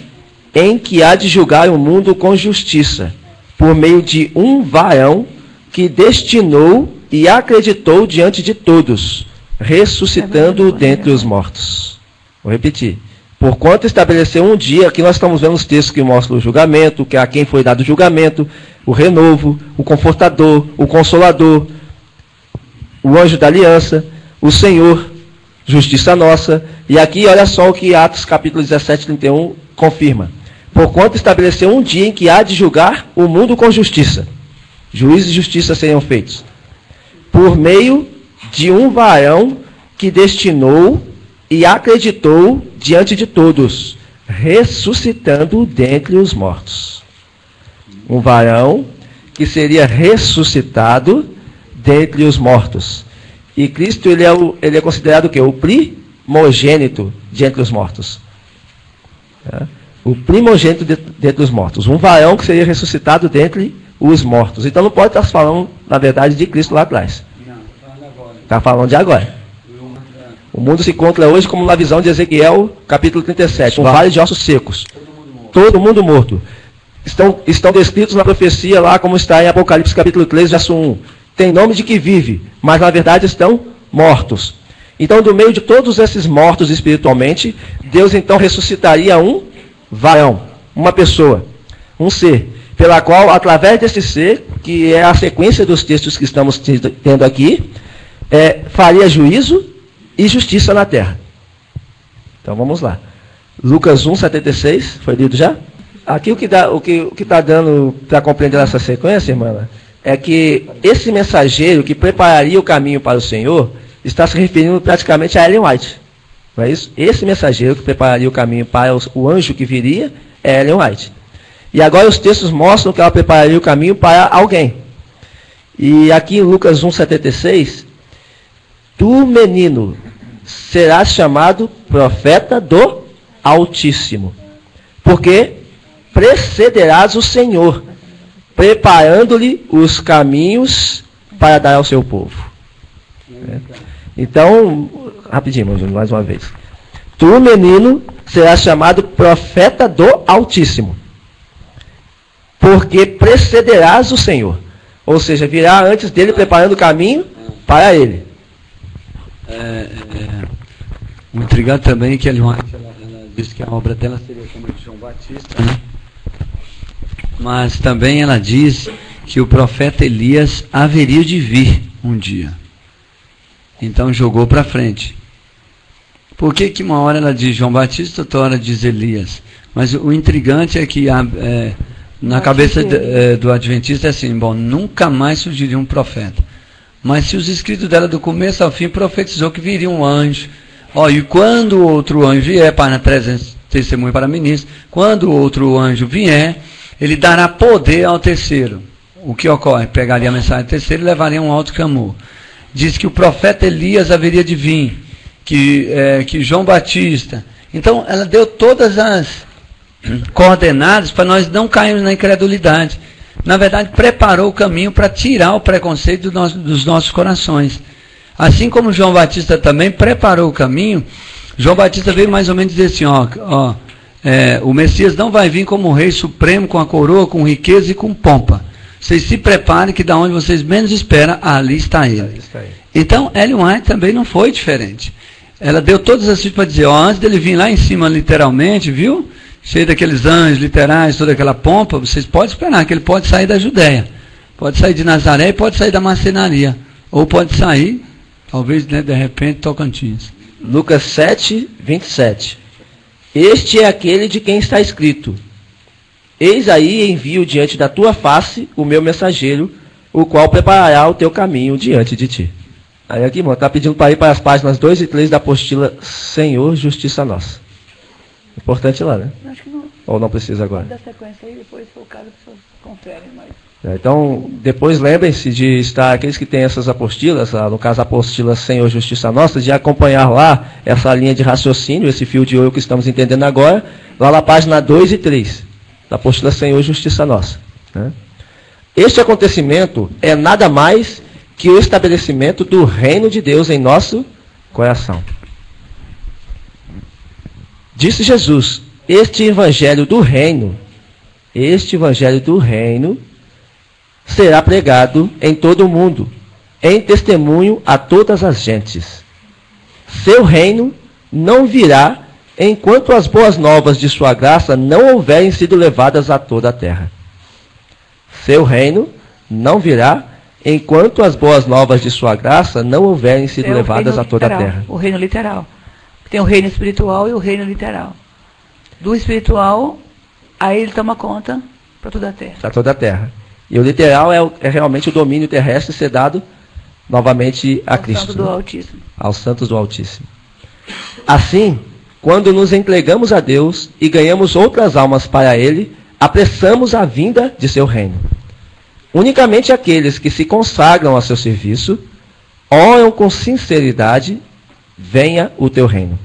em que há de julgar o mundo com justiça, por meio de um varão que destinou e acreditou diante de todos, ressuscitando-o dentre os mortos. Vou repetir. Porquanto estabeleceu um dia, aqui nós estamos vendo os textos que mostram o julgamento, que a quem foi dado o julgamento, o renovo, o confortador, o consolador, o anjo da aliança, o Senhor, justiça nossa. E aqui olha só o que Atos capítulo 17, 31 confirma. Porquanto estabeleceu um dia em que há de julgar o mundo com justiça. Juízo e justiça seriam feitos. Por meio de um varão que destinou e acreditou diante de todos, ressuscitando dentre os mortos. Um varão que seria ressuscitado dentre os mortos. E Cristo, ele é considerado o quê? O primogênito dentre os mortos. O primogênito dentre os mortos. Um varão que seria ressuscitado dentre os mortos. Então não pode estar falando, na verdade, de Cristo lá atrás. Está falando de agora. O mundo se encontra hoje como na visão de Ezequiel, capítulo 37, um vale de ossos secos. Todo mundo morto. Estão descritos na profecia lá, como está em Apocalipse capítulo 3, verso 1. Tem nome de que vive, mas na verdade estão mortos. Então, do meio de todos esses mortos espiritualmente, Deus então ressuscitaria um varão, uma pessoa, um ser, pela qual, através desse ser, que é a sequência dos textos que estamos tendo aqui, faria juízo e justiça na terra. Então vamos lá. Lucas 1:76, foi lido já? Aqui o que está dando para compreender essa sequência, irmã, é que esse mensageiro que prepararia o caminho para o Senhor está se referindo praticamente a Ellen White. Não é isso? Esse mensageiro que prepararia o caminho para o anjo que viria é Ellen White. E agora os textos mostram que ela prepararia o caminho para alguém. E aqui em Lucas 1:76, tu, menino, serás chamado profeta do Altíssimo, porque precederás o Senhor, preparando-lhe os caminhos para dar ao seu povo. Então, rapidinho, mais uma vez. Tu, menino, serás chamado profeta do Altíssimo, porque precederás o Senhor. Ou seja, virá antes dele preparando o caminho para ele. O intrigante também é que ela disse que a obra dela seria como a de João Batista, né? Mas também ela diz que o profeta Elias haveria de vir um dia. Então jogou para frente. Por que uma hora ela diz João Batista, outra hora diz Elias? Mas o intrigante é que na cabeça do Adventista é assim, bom, nunca mais surgiria um profeta. Mas se os escritos dela do começo ao fim profetizou que viria um anjo. E quando outro anjo vier, para testemunho para ministro, quando outro anjo vier, ele dará poder ao terceiro. O que ocorre? Pegaria a mensagem do terceiro e levaria um alto clamor. Diz que o profeta Elias haveria de vir, que João Batista. Então, ela deu todas as coordenadas para nós não cairmos na incredulidade. Na verdade, preparou o caminho para tirar o preconceito dos nossos corações. Assim como João Batista também preparou o caminho, João Batista veio mais ou menos dizer assim, o Messias não vai vir como rei supremo, com a coroa, com riqueza e com pompa. Vocês se preparem que da onde vocês menos esperam, ali está ele. Então, Ellen White também não foi diferente. Ela deu todas as coisas para dizer, antes dele vir lá em cima literalmente, viu? Cheio daqueles anjos literais, toda aquela pompa, vocês podem esperar que ele pode sair da Judéia. Pode sair de Nazaré e pode sair da marcenaria. Ou pode sair, talvez, né, de repente, Tocantins. Lucas 7:27. Este é aquele de quem está escrito: eis aí envio diante da tua face o meu mensageiro, o qual preparará o teu caminho diante de ti. Aí aqui, irmão, está pedindo para ir para as páginas 2 e 3 da apostila Senhor, Justiça Nossa. Importante lá, né? Acho que não. Ou não precisa agora? Pode dar sequência aí, depois, se for o caso, as pessoas conferem mais. Então, depois lembrem-se de estar, aqueles que têm essas apostilas, no caso a apostila Senhor Justiça Nossa, de acompanhar lá essa linha de raciocínio, esse fio de ouro que estamos entendendo agora, lá na página 2 e 3, da apostila Senhor Justiça Nossa. Né? Este acontecimento é nada mais que o estabelecimento do reino de Deus em nosso coração. Disse Jesus, este evangelho do reino será pregado em todo o mundo, em testemunho a todas as gentes. Seu reino não virá enquanto as boas novas de sua graça não houverem sido levadas a toda a terra. Seu reino não virá enquanto as boas novas de sua graça não houverem sido levadas a toda a terra. O reino literal. Tem o reino espiritual e o reino literal. Do espiritual, aí ele toma conta para toda a terra. Para toda a terra. E o literal é realmente o domínio terrestre ser dado novamente a Cristo. Santo do Altíssimo. Aos santos do Altíssimo. Assim, quando nos entregamos a Deus e ganhamos outras almas para Ele, apressamos a vinda de seu reino. Unicamente aqueles que se consagram a seu serviço, oram com sinceridade, venha o teu reino.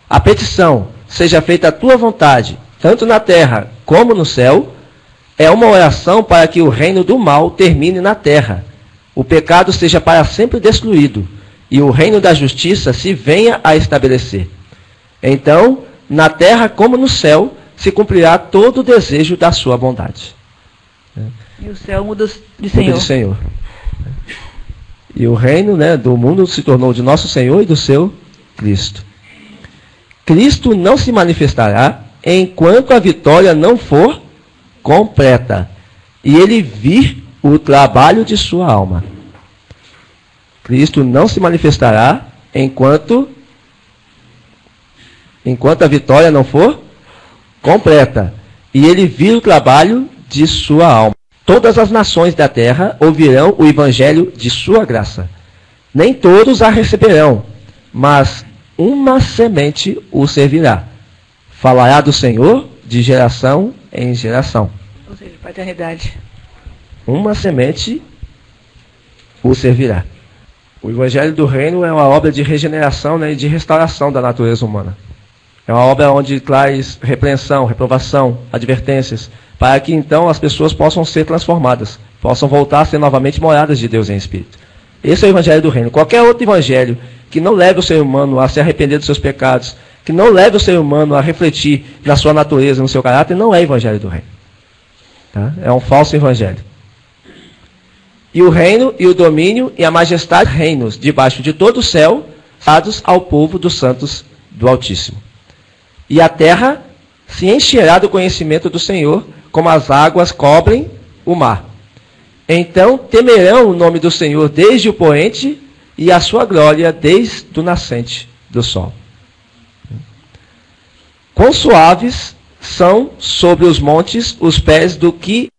A petição, seja feita a tua vontade, tanto na terra como no céu, é uma oração para que o reino do mal termine na terra, o pecado seja para sempre destruído, e o reino da justiça se venha a estabelecer. Então, na terra como no céu, se cumprirá todo o desejo da sua bondade. E o céu muda de Senhor. De Senhor. E o reino, né, do mundo se tornou de nosso Senhor e do seu Cristo. Cristo não se manifestará enquanto a vitória não for completa e ele vir o trabalho de sua alma. Cristo não se manifestará enquanto a vitória não for completa e ele vir o trabalho de sua alma. Todas as nações da terra ouvirão o evangelho de sua graça. Nem todos a receberão, mas uma semente o servirá. Falará do Senhor de geração em geração. Ou seja, para a eternidade. Uma semente o servirá. O Evangelho do Reino é uma obra de regeneração, né, e de restauração da natureza humana. É uma obra onde traz repreensão, reprovação, advertências, para que então as pessoas possam ser transformadas, possam voltar a ser novamente moradas de Deus em espírito. Esse é o Evangelho do Reino. Qualquer outro evangelho que não leve o ser humano a se arrepender dos seus pecados, que não leve o ser humano a refletir na sua natureza, no seu caráter, não é Evangelho do Reino. Tá? É um falso evangelho. E o reino, e o domínio, e a majestade reinos debaixo de todo o céu, dados ao povo dos santos do Altíssimo. E a terra se encherá do conhecimento do Senhor, como as águas cobrem o mar. Então temerão o nome do Senhor desde o poente, e a sua glória desde o nascente do sol. Quão suaves são sobre os montes os pés do que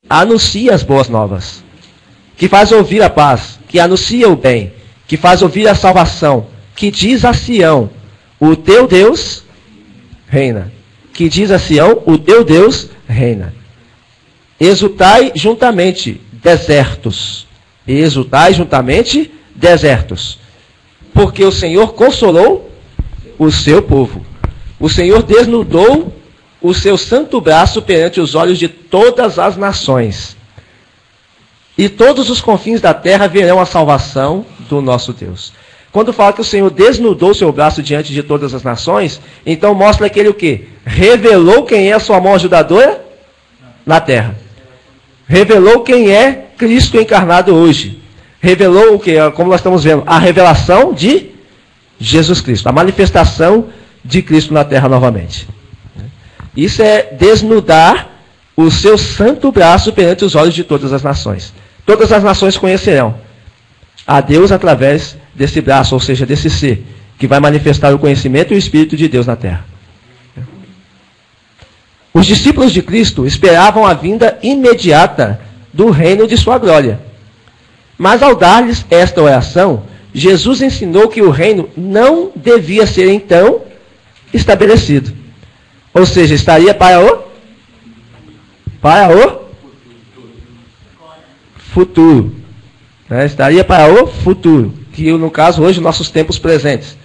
anuncia as boas novas, que faz ouvir a paz, que anuncia o bem, que faz ouvir a salvação, que diz a Sião, o teu Deus reina. Que diz a Sião, o teu Deus reina. Exultai juntamente, desertos. Exultai juntamente, desertos. Porque o Senhor consolou o seu povo. O Senhor desnudou o seu santo braço perante os olhos de todas as nações. E todos os confins da terra verão a salvação do nosso Deus. Quando fala que o Senhor desnudou o seu braço diante de todas as nações, então mostra que ele o quê? Revelou quem é a sua mão ajudadora na terra. Revelou quem é Cristo encarnado hoje. Revelou o quê? Como nós estamos vendo, a revelação de Jesus Cristo, a manifestação de Cristo na terra novamente. Isso é desnudar o seu santo braço perante os olhos de todas as nações. Todas as nações conhecerão a Deus através desse braço, ou seja, desse ser, que vai manifestar o conhecimento e o Espírito de Deus na terra. Os discípulos de Cristo esperavam a vinda imediata do reino de sua glória. Mas ao dar-lhes esta oração, Jesus ensinou que o reino não devia ser então estabelecido. Ou seja, estaria para o futuro. Né? Estaria para o futuro, que no caso hoje, nossos tempos presentes.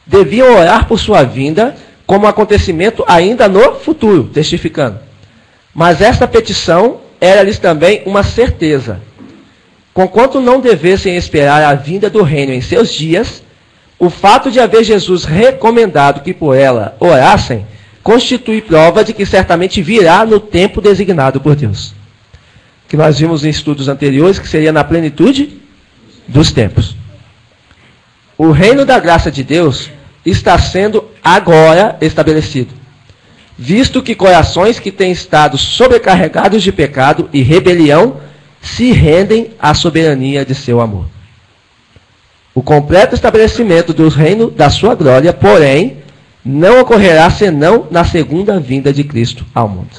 Deviam orar por sua vinda como um acontecimento ainda no futuro, testificando. Mas esta petição era-lhes também uma certeza. Conquanto não devessem esperar a vinda do reino em seus dias, o fato de haver Jesus recomendado que por ela orassem, constitui prova de que certamente virá no tempo designado por Deus. Que nós vimos em estudos anteriores, que seria na plenitude dos tempos. O reino da graça de Deus está sendo agora estabelecido, visto que corações que têm estado sobrecarregados de pecado e rebelião se rendem à soberania de seu amor. O completo estabelecimento do reino da sua glória, porém, não ocorrerá senão na segunda vinda de Cristo ao mundo.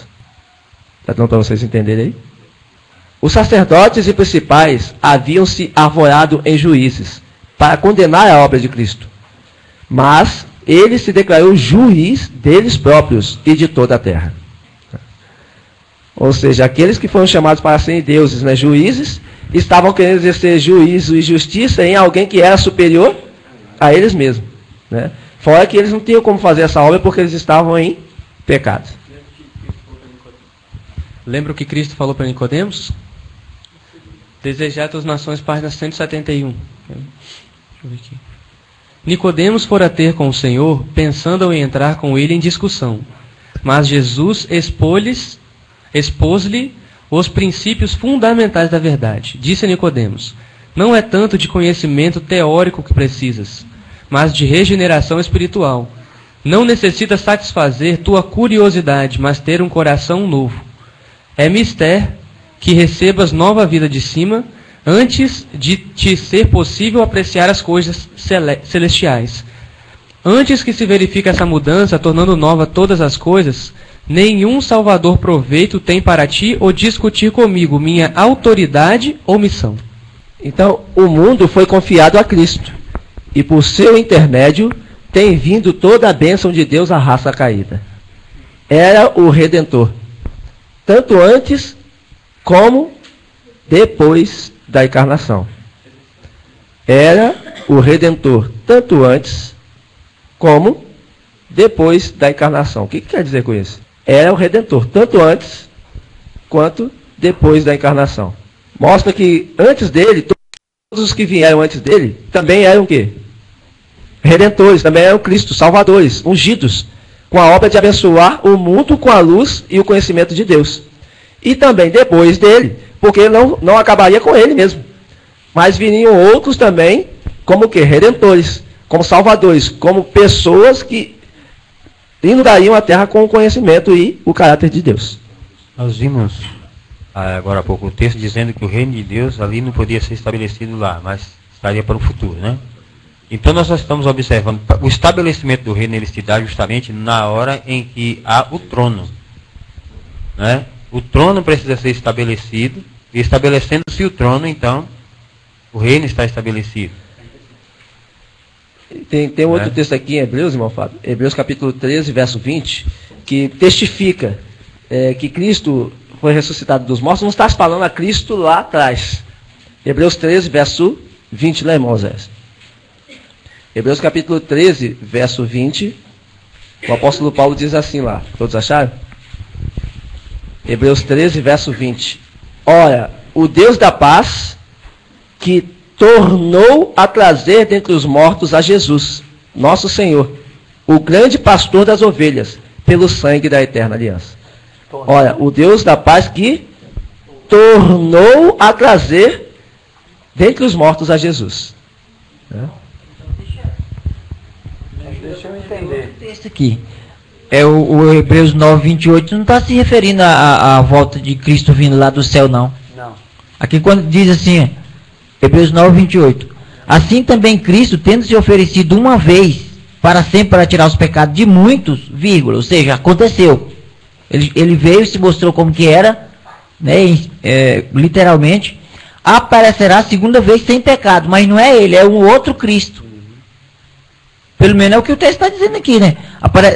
Está dando para vocês entenderem aí? Os sacerdotes e principais haviam se arvorado em juízes para condenar a obra de Cristo. Mas ele se declarou juiz deles próprios e de toda a terra. Ou seja, aqueles que foram chamados para serem deuses, né, juízes, estavam querendo exercer juízo e justiça em alguém que era superior a eles mesmos. Né? Fora que eles não tinham como fazer essa obra porque eles estavam em pecado. Lembra o que Cristo falou para Nicodemos? Desejar das nações, página 171. Deixa eu ver aqui. Nicodemos fora ter com o Senhor, pensando em entrar com ele em discussão. Mas Jesus expôs-lhe os princípios fundamentais da verdade. Disse a Nicodemos: não é tanto de conhecimento teórico que precisas, mas de regeneração espiritual. Não necessitas satisfazer tua curiosidade, mas ter um coração novo. É mister que recebas nova vida de cima, antes de te ser possível apreciar as coisas celestiais. Antes que se verifique essa mudança, tornando nova todas as coisas, nenhum salvador proveito tem para ti ou discutir comigo minha autoridade ou missão. Então, o mundo foi confiado a Cristo, e por seu intermédio tem vindo toda a bênção de Deus à raça caída. Era o Redentor, tanto antes como depois da encarnação. Era o Redentor, tanto antes como depois da encarnação. O que quer dizer com isso? Era o Redentor, tanto antes quanto depois da encarnação. Mostra que antes dele, todos os que vieram antes dele, também eram o quê? Redentores, também eram Cristo, salvadores, ungidos, com a obra de abençoar o mundo com a luz e o conhecimento de Deus. E também depois dele, porque não acabaria com ele mesmo. Mas viriam outros também, como que? Redentores, como salvadores, como pessoas que inundariam a terra com o conhecimento e o caráter de Deus. Nós vimos agora há pouco o texto dizendo que o reino de Deus ali não podia ser estabelecido lá, mas estaria para o futuro, né? Então nós estamos observando o estabelecimento do reino, ele se dá justamente na hora em que há o trono, né? O trono precisa ser estabelecido, e estabelecendo-se o trono, então, o reino está estabelecido. Tem outro texto aqui em Hebreus, irmão Fábio, Hebreus capítulo 13, verso 20, que testifica que Cristo foi ressuscitado dos mortos. Não está se falando a Cristo lá atrás. Hebreus 13, verso 20, né, irmão Zé? Hebreus capítulo 13, verso 20, o apóstolo Paulo diz assim lá, todos acharam? Hebreus 13, verso 20. Ora, o Deus da paz, que tornou a trazer dentre os mortos a Jesus, nosso Senhor, o grande pastor das ovelhas, pelo sangue da eterna aliança. Ora, o Deus da paz que tornou a trazer dentre os mortos a Jesus. Deixa eu entender. Esse aqui. O Hebreus 9, 28 não está se referindo à volta de Cristo vindo lá do céu, não. Não. Aqui quando diz assim, Hebreus 9, 28. Assim também Cristo, tendo se oferecido uma vez, para sempre para tirar os pecados de muitos, vírgula, ou seja, aconteceu. Ele veio e se mostrou como que era, né, literalmente, aparecerá a segunda vez sem pecado, mas não é ele, é um outro Cristo. Pelo menos é o que o texto está dizendo aqui, né?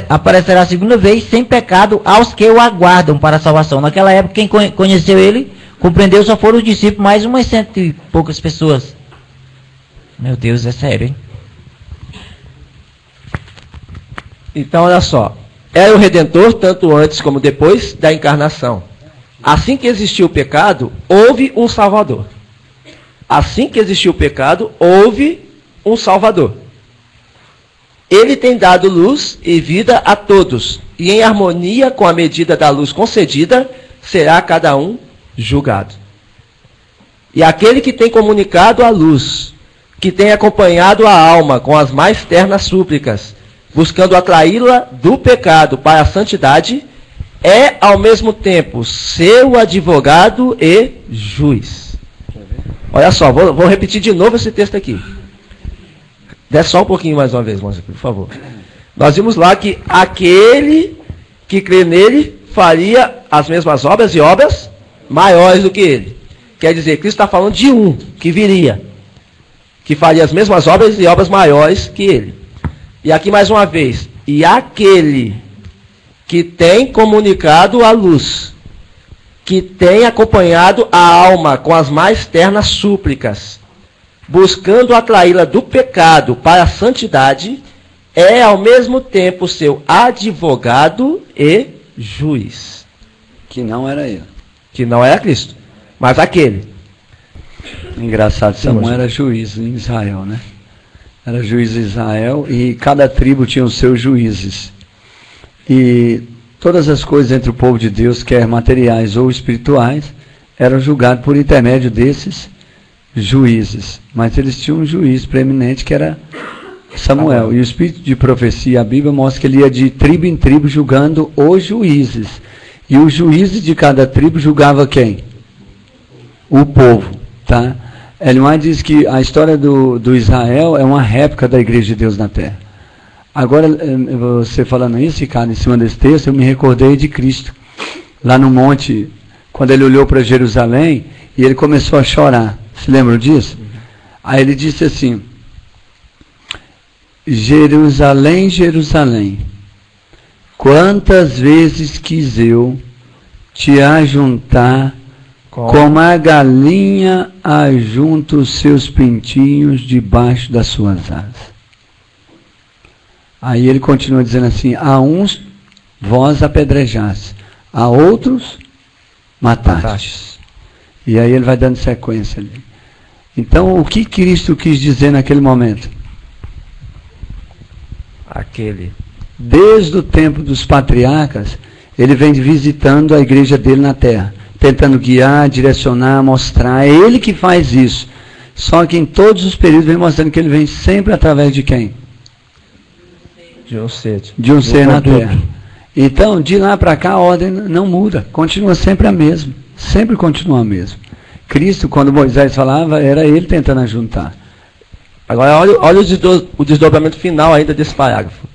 Aparecerá a segunda vez sem pecado aos que o aguardam para a salvação. Naquela época, quem conheceu ele, compreendeu, só foram os discípulos, mais umas 100 e poucas pessoas. Meu Deus, é sério, hein? Então, olha só. Era o Redentor, tanto antes como depois da encarnação. Assim que existiu o pecado, houve um Salvador. Assim que existiu o pecado, houve um Salvador. Ele tem dado luz e vida a todos, e em harmonia com a medida da luz concedida, será cada um julgado. E aquele que tem comunicado a luz, que tem acompanhado a alma com as mais ternas súplicas, buscando atraí-la do pecado para a santidade, é ao mesmo tempo seu advogado e juiz. Olha só, vou repetir de novo esse texto aqui. Desce só um pouquinho mais uma vez, Mônica, por favor. Nós vimos lá que aquele que crê nele faria as mesmas obras e obras maiores do que ele. Quer dizer, Cristo está falando de um que viria, que faria as mesmas obras e obras maiores que ele. E aqui mais uma vez, e aquele que tem comunicado a luz, que tem acompanhado a alma com as mais ternas súplicas, buscando atraí-la do pecado para a santidade, é ao mesmo tempo seu advogado e juiz. Que não era ele. Que não era Cristo, mas aquele. Engraçado, Samuel era juiz em Israel, né? Era juiz de Israel e cada tribo tinha os seus juízes. E todas as coisas entre o povo de Deus, quer materiais ou espirituais, eram julgadas por intermédio desses juízes. Mas eles tinham um juiz preeminente que era Samuel. E o espírito de profecia, a Bíblia mostra que ele ia de tribo em tribo julgando os juízes. E os juízes de cada tribo julgava quem? O povo, tá? Ellen White diz que a história do Israel é uma réplica da Igreja de Deus na Terra. Agora, você falando isso, Ricardo, em cima desse texto, eu me recordei de Cristo. Lá no monte, quando ele olhou para Jerusalém, e ele começou a chorar. Se lembram disso? Aí ele disse assim: Jerusalém, Jerusalém, quantas vezes quis eu te ajuntar como a galinha ajunta os seus pintinhos debaixo das suas asas. Aí ele continua dizendo assim: a uns vós apedrejaste, a outros matastes. E aí ele vai dando sequência ali. Então, o que Cristo quis dizer naquele momento? Desde o tempo dos patriarcas, ele vem visitando a igreja dele na terra, tentando guiar, direcionar, mostrar. É ele que faz isso. Só que em todos os períodos vem mostrando que ele vem sempre através de quem? De um ser. De um ser na terra. Então, de lá para cá, a ordem não muda. Continua sempre a mesma. Sempre continua a mesma. Cristo, quando Moisés falava, era ele tentando ajuntar. Agora, olha o desdobramento final ainda desse parágrafo.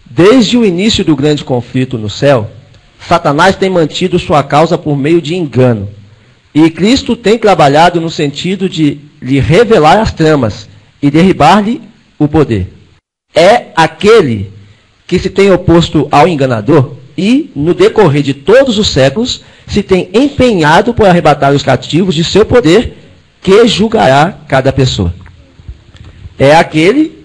Desde o início do grande conflito no céu, Satanás tem mantido sua causa por meio de engano. E Cristo tem trabalhado no sentido de lhe revelar as tramas e derribar-lhe o poder. É aquele que se tem oposto ao enganador e, no decorrer de todos os séculos, se tem empenhado por arrebatar os cativos de seu poder, que julgará cada pessoa. É aquele,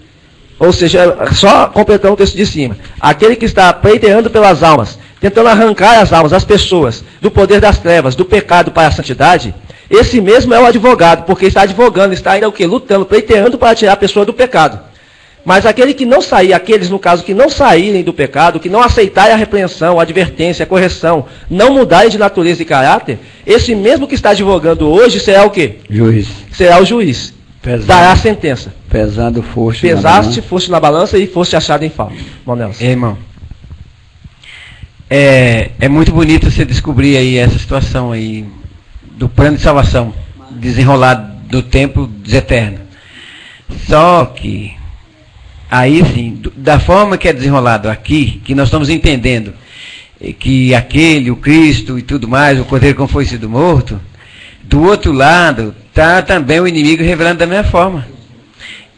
ou seja, só completando o texto de cima, aquele que está pleiteando pelas almas, tentando arrancar as almas, as pessoas, do poder das trevas, do pecado para a santidade. Esse mesmo é o advogado, porque está advogando, está ainda o quê? Lutando, pleiteando para tirar a pessoa do pecado. Mas aquele que não sair, aqueles no caso que não saírem do pecado, que não aceitarem a repreensão, a advertência, a correção, não mudarem de natureza e caráter, esse mesmo que está advogando hoje será o quê? Juiz. Será o juiz. Pesado, dará a sentença. Pesado foste Pesaste, foste na balança e foste achado em falta. Irmão, é muito bonito você descobrir aí essa situação aí do plano de salvação desenrolado do tempo eterno. Só que aí sim, da forma que é desenrolado aqui, que nós estamos entendendo que aquele, o Cristo e tudo mais, o Cordeiro como foi sido morto, do outro lado está também o inimigo revelando da mesma forma.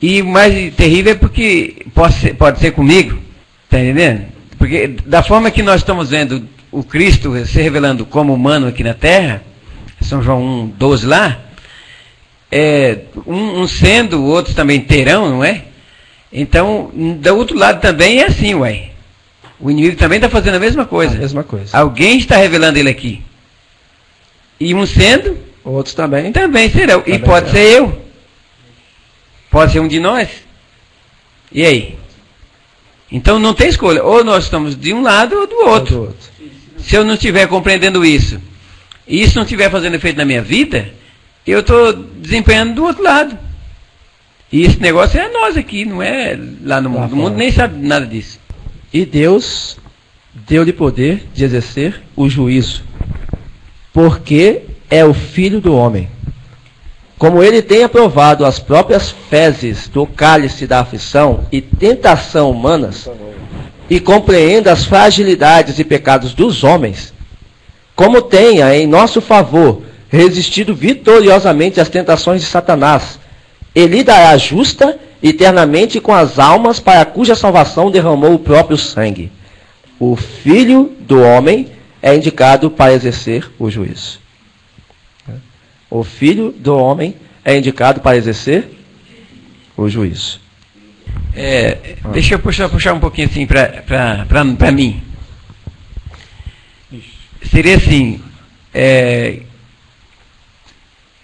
E o mais terrível é porque pode ser comigo, tá entendendo? Porque da forma que nós estamos vendo o Cristo se revelando como humano aqui na Terra, São João 1:12 lá, um sendo, outros também terão, não é? Então, do outro lado também é assim, ué. O inimigo também está fazendo a mesma coisa. A mesma coisa. Alguém está revelando ele aqui. E um sendo, outros também. Também serão. Também e pode serão. ser eu. Pode ser um de nós. E aí? Então não tem escolha. Ou nós estamos de um lado ou do outro. Se eu não estiver compreendendo isso, e isso não estiver fazendo efeito na minha vida, eu estou desempenhando do outro lado. E esse negócio é nós aqui, não é lá no mundo. O mundo nem sabe nada disso. E Deus deu-lhe poder de exercer o juízo, porque é o Filho do homem. Como ele tem aprovado as próprias fezes do cálice da aflição e tentação humanas, e compreenda as fragilidades e pecados dos homens, como tenha em nosso favor resistido vitoriosamente às tentações de Satanás, ele dará justa eternamente com as almas para cuja salvação derramou o próprio sangue. O Filho do homem é indicado para exercer o juízo. O Filho do homem é indicado para exercer o juízo. Deixa eu puxar um pouquinho assim para mim. Seria assim,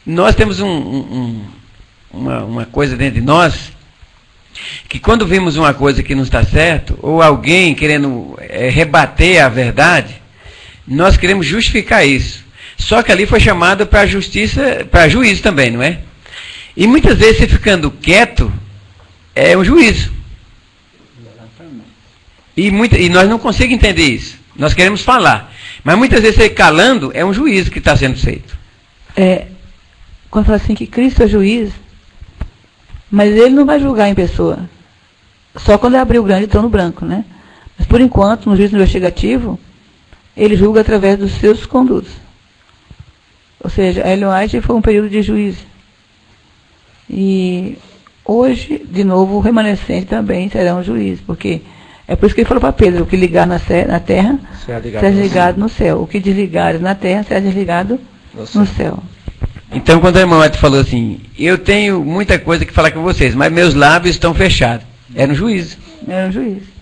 nós temos uma coisa dentro de nós, que quando vimos uma coisa que não está certo, ou alguém querendo rebater a verdade, nós queremos justificar isso. Só que ali foi chamado para justiça, para juízo também, não é? E muitas vezes você ficando quieto é um juízo. E nós não conseguimos entender isso. Nós queremos falar. Mas muitas vezes você calando é um juízo que está sendo feito. Quando fala assim que Cristo é juiz, mas ele não vai julgar em pessoa. Só quando ele abrir o grande trono branco, né? Mas por enquanto, no juízo investigativo, ele julga através dos seus condutos. Ou seja, a Ellen White foi um período de juízo. E hoje, de novo, o remanescente também será um juiz, porque é por isso que ele falou para Pedro, o que ligar na terra, será ligado no céu. O que desligar na terra, será desligado no céu. Então, quando a irmã White falou assim, eu tenho muita coisa que falar com vocês, mas meus lábios estão fechados. Era um juízo. Era um juízo.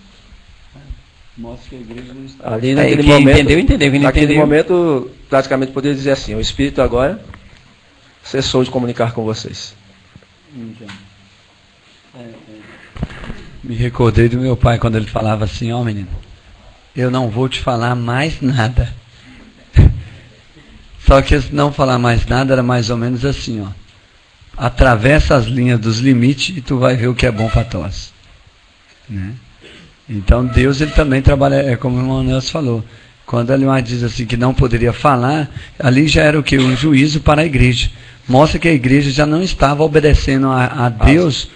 Mostra que a igreja não está... Ali naquele momento, entendeu. naquele momento, praticamente poderia dizer assim, o Espírito agora cessou de comunicar com vocês. Me recordei do meu pai quando ele falava assim, menino, eu não vou te falar mais nada. Só que esse não falar mais nada era mais ou menos assim, atravessa as linhas dos limites e tu vai ver o que é bom para todos. Né? Então Deus ele também trabalha, como o irmão Nelson falou, quando ele diz assim que não poderia falar, ali já era o que? Um juízo para a igreja. Mostra que a igreja já não estava obedecendo a Deus,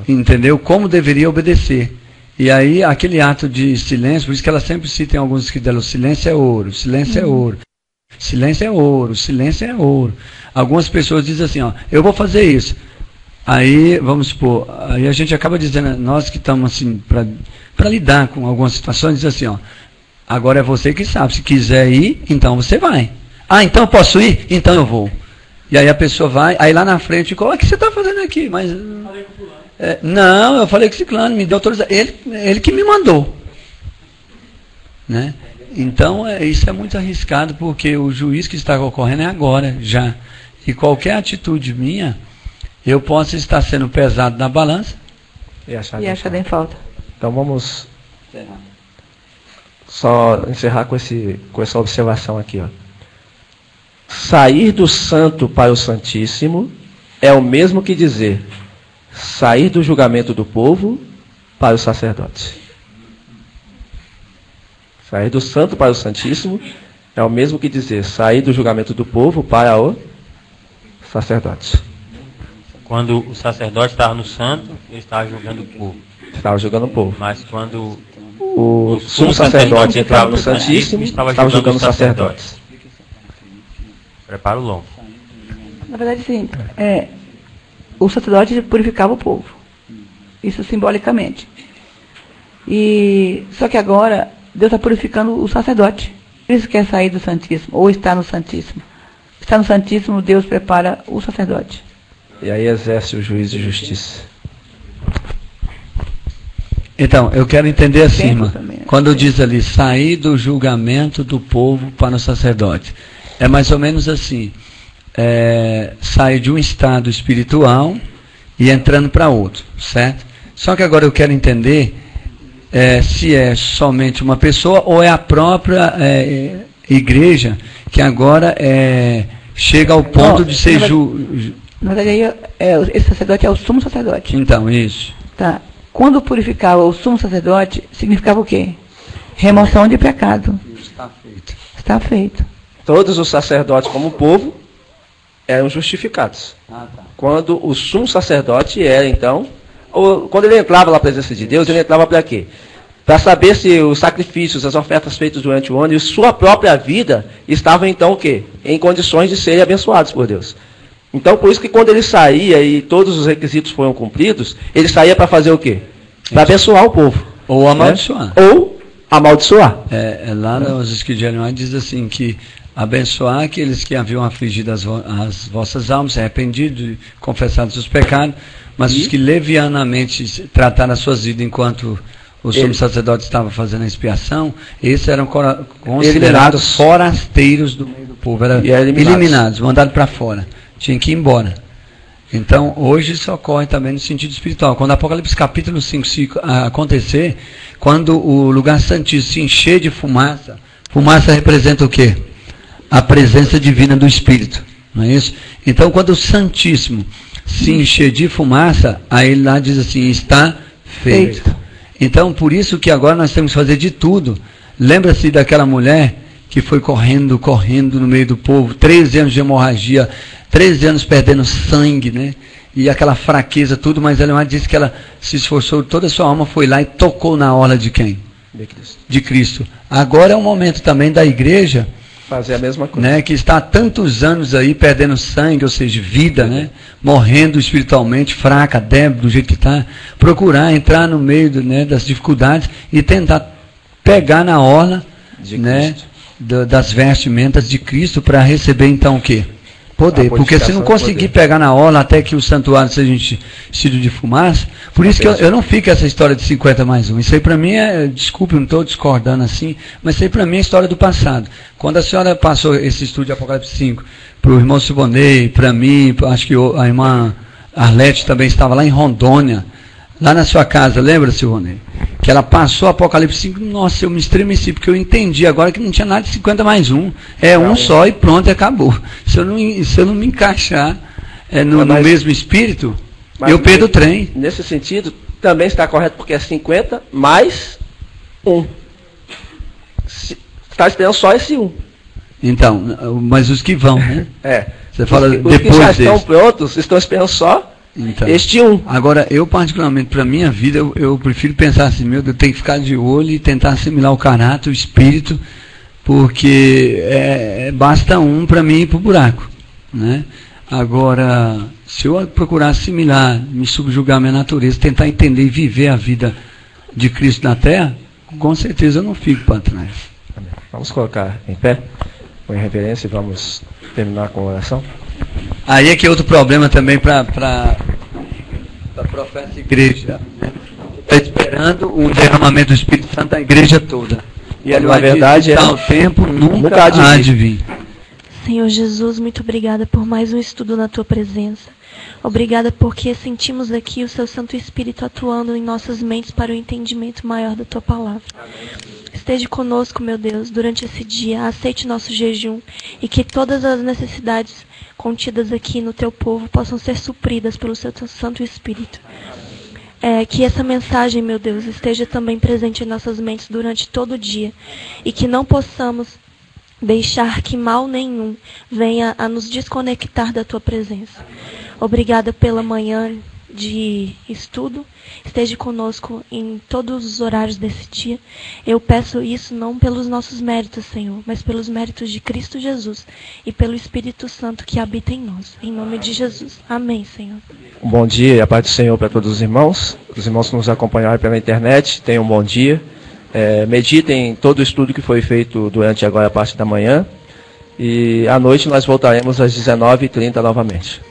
entendeu? Como deveria obedecer. E aí aquele ato de silêncio, por isso que ela sempre cita em alguns escritos dela, o silêncio é ouro, silêncio é ouro. Silêncio é ouro, silêncio é ouro. Algumas pessoas dizem assim, eu vou fazer isso. Aí, vamos supor, aí a gente acaba dizendo, nós que estamos assim, para lidar com algumas situações, diz assim, agora é você que sabe, se quiser ir, então você vai. Então eu posso ir? Então eu vou. E aí a pessoa vai, aí lá na frente, o que você está fazendo aqui? Mas, não, eu falei com o ciclano, me deu autorização, ele que me mandou. Né? Então, isso é muito arriscado, porque o juiz que está ocorrendo é agora, já. E qualquer atitude minha, eu posso estar sendo pesado na balança e achar em falta. Então vamos só encerrar com essa observação aqui. Sair do santo para o santíssimo é o mesmo que dizer sair do julgamento do povo para o sacerdote. Sair do santo para o santíssimo é o mesmo que dizer sair do julgamento do povo para o sacerdote. Quando o sacerdote estava no santo, ele estava julgando o povo. Estava julgando o povo. Mas quando o sumo sacerdote entrava no santíssimo, estava julgando os sacerdotes. Prepara o longo. Na verdade, sim. O sacerdote purificava o povo. isso simbolicamente. E só que agora Deus está purificando o sacerdote. Ele quer sair do Santíssimo, ou está no Santíssimo. Está no Santíssimo, Deus prepara o sacerdote. E aí exerce o juízo de justiça. Então, eu quero entender assim, irmã. Quando diz ali, sair do julgamento do povo para o sacerdote. É mais ou menos assim. Sair de um estado espiritual e entrando para outro, certo? Só que agora eu quero entender se é somente uma pessoa ou é a própria igreja que agora chega ao ponto de ser na verdade, esse sacerdote é o sumo sacerdote. Então, isso. Tá. Quando purificava o sumo sacerdote, significava o quê? Remoção de pecado. Está feito. Está feito. Todos os sacerdotes, como povo, eram justificados. Quando o sumo sacerdote era, então, quando ele entrava na presença de Deus, ele entrava para quê? Para saber se os sacrifícios, as ofertas feitas durante o ano e sua própria vida estavam, então, o quê? Em condições de serem abençoados por Deus. Então, por isso que quando ele saía e todos os requisitos foram cumpridos, ele saía para fazer o quê? Para abençoar o povo. Ou amaldiçoar. Ou amaldiçoar. Lá nos escritos de Ellen diz assim que abençoar aqueles que haviam afligido as vossas almas, arrependidos, confessados os pecados, mas os que levianamente trataram as suas vidas enquanto o sumo sacerdote estava fazendo a expiação, esses eram considerados forasteiros do meio do povo, eram eliminados, mandados para fora, tinham que ir embora. Então, hoje isso ocorre também no sentido espiritual. Quando Apocalipse capítulo 5 se acontecer, quando o lugar santíssimo se encher de fumaça, fumaça representa o quê? A presença divina do Espírito, não é isso? Então, quando o Santíssimo se encher de fumaça, aí lá diz assim, está feito. Então, por isso que agora nós temos que fazer de tudo. Lembra-se daquela mulher que foi correndo no meio do povo, 13 anos de hemorragia, 13 anos perdendo sangue, né? E aquela fraqueza, tudo, mas ela disse que ela se esforçou, toda a sua alma foi lá e tocou na orla de quem? De Cristo. Agora é o momento também da igreja fazer a mesma coisa, né, que está há tantos anos aí perdendo sangue, ou seja, vida, né, morrendo espiritualmente, fraca, débil, do jeito que está, procurar entrar no meio das dificuldades e tentar pegar na orla das vestimentas de Cristo para receber então o quê? Poder. Porque se não conseguir pegar na orla até que o santuário seja enchido de fumaça, por isso que eu não fico essa história de 50 mais 1. Isso aí para mim desculpe, eu não estou discordando assim, mas isso aí para mim é história do passado. Quando a senhora passou esse estudo de Apocalipse 5 para o irmão Siboney, para mim, acho que a irmã Arlete também estava lá em Rondônia, lá na sua casa, lembra, Siboney? Que ela passou Apocalipse 5, nossa, eu me estremeci, porque eu entendi agora que não tinha nada de 50 mais 1. É um só e pronto, acabou. Se eu não me encaixar no mesmo espírito, eu perdo o trem. Nesse sentido, também está correto, porque é 50 mais 1. Está esperando só esse 1. Então, mas os que vão, né? Você fala os que já estão prontos, estão esperando só este 1. Agora, eu particularmente, para a minha vida, eu prefiro pensar assim, meu Deus, eu tenho que ficar de olho e tentar assimilar o caráter, o espírito, porque basta um para mim ir para o buraco, né? Agora, se eu procurar assimilar, me subjugar a minha natureza, tentar entender e viver a vida de Cristo na Terra, com certeza eu não fico para trás. Vamos colocar em pé, com reverência, e vamos terminar com a oração. Aí é que é outro problema também para a professa igreja. Está esperando um derramamento do Espírito Santo da igreja toda. E na verdade o tempo nunca há de vir. Senhor Jesus, muito obrigada por mais um estudo na Tua presença. Obrigada porque sentimos aqui o Seu Santo Espírito atuando em nossas mentes para o entendimento maior da Tua palavra. Esteja conosco, meu Deus, durante esse dia. Aceite nosso jejum e que todas as necessidades contidas aqui no Teu povo possam ser supridas pelo Seu Santo Espírito. Que essa mensagem, meu Deus, esteja também presente em nossas mentes durante todo o dia e que não possamos deixar que mal nenhum venha a nos desconectar da Tua presença. Obrigada pela manhã de estudo, esteja conosco em todos os horários desse dia. Eu peço isso não pelos nossos méritos, Senhor, mas pelos méritos de Cristo Jesus e pelo Espírito Santo que habita em nós. Em nome de Jesus. Amém, Senhor. Um bom dia e a paz do Senhor para todos os irmãos que nos acompanharam pela internet. Tenham um bom dia. Meditem todo o estudo que foi feito durante agora a parte da manhã. E à noite nós voltaremos às 19h30 novamente.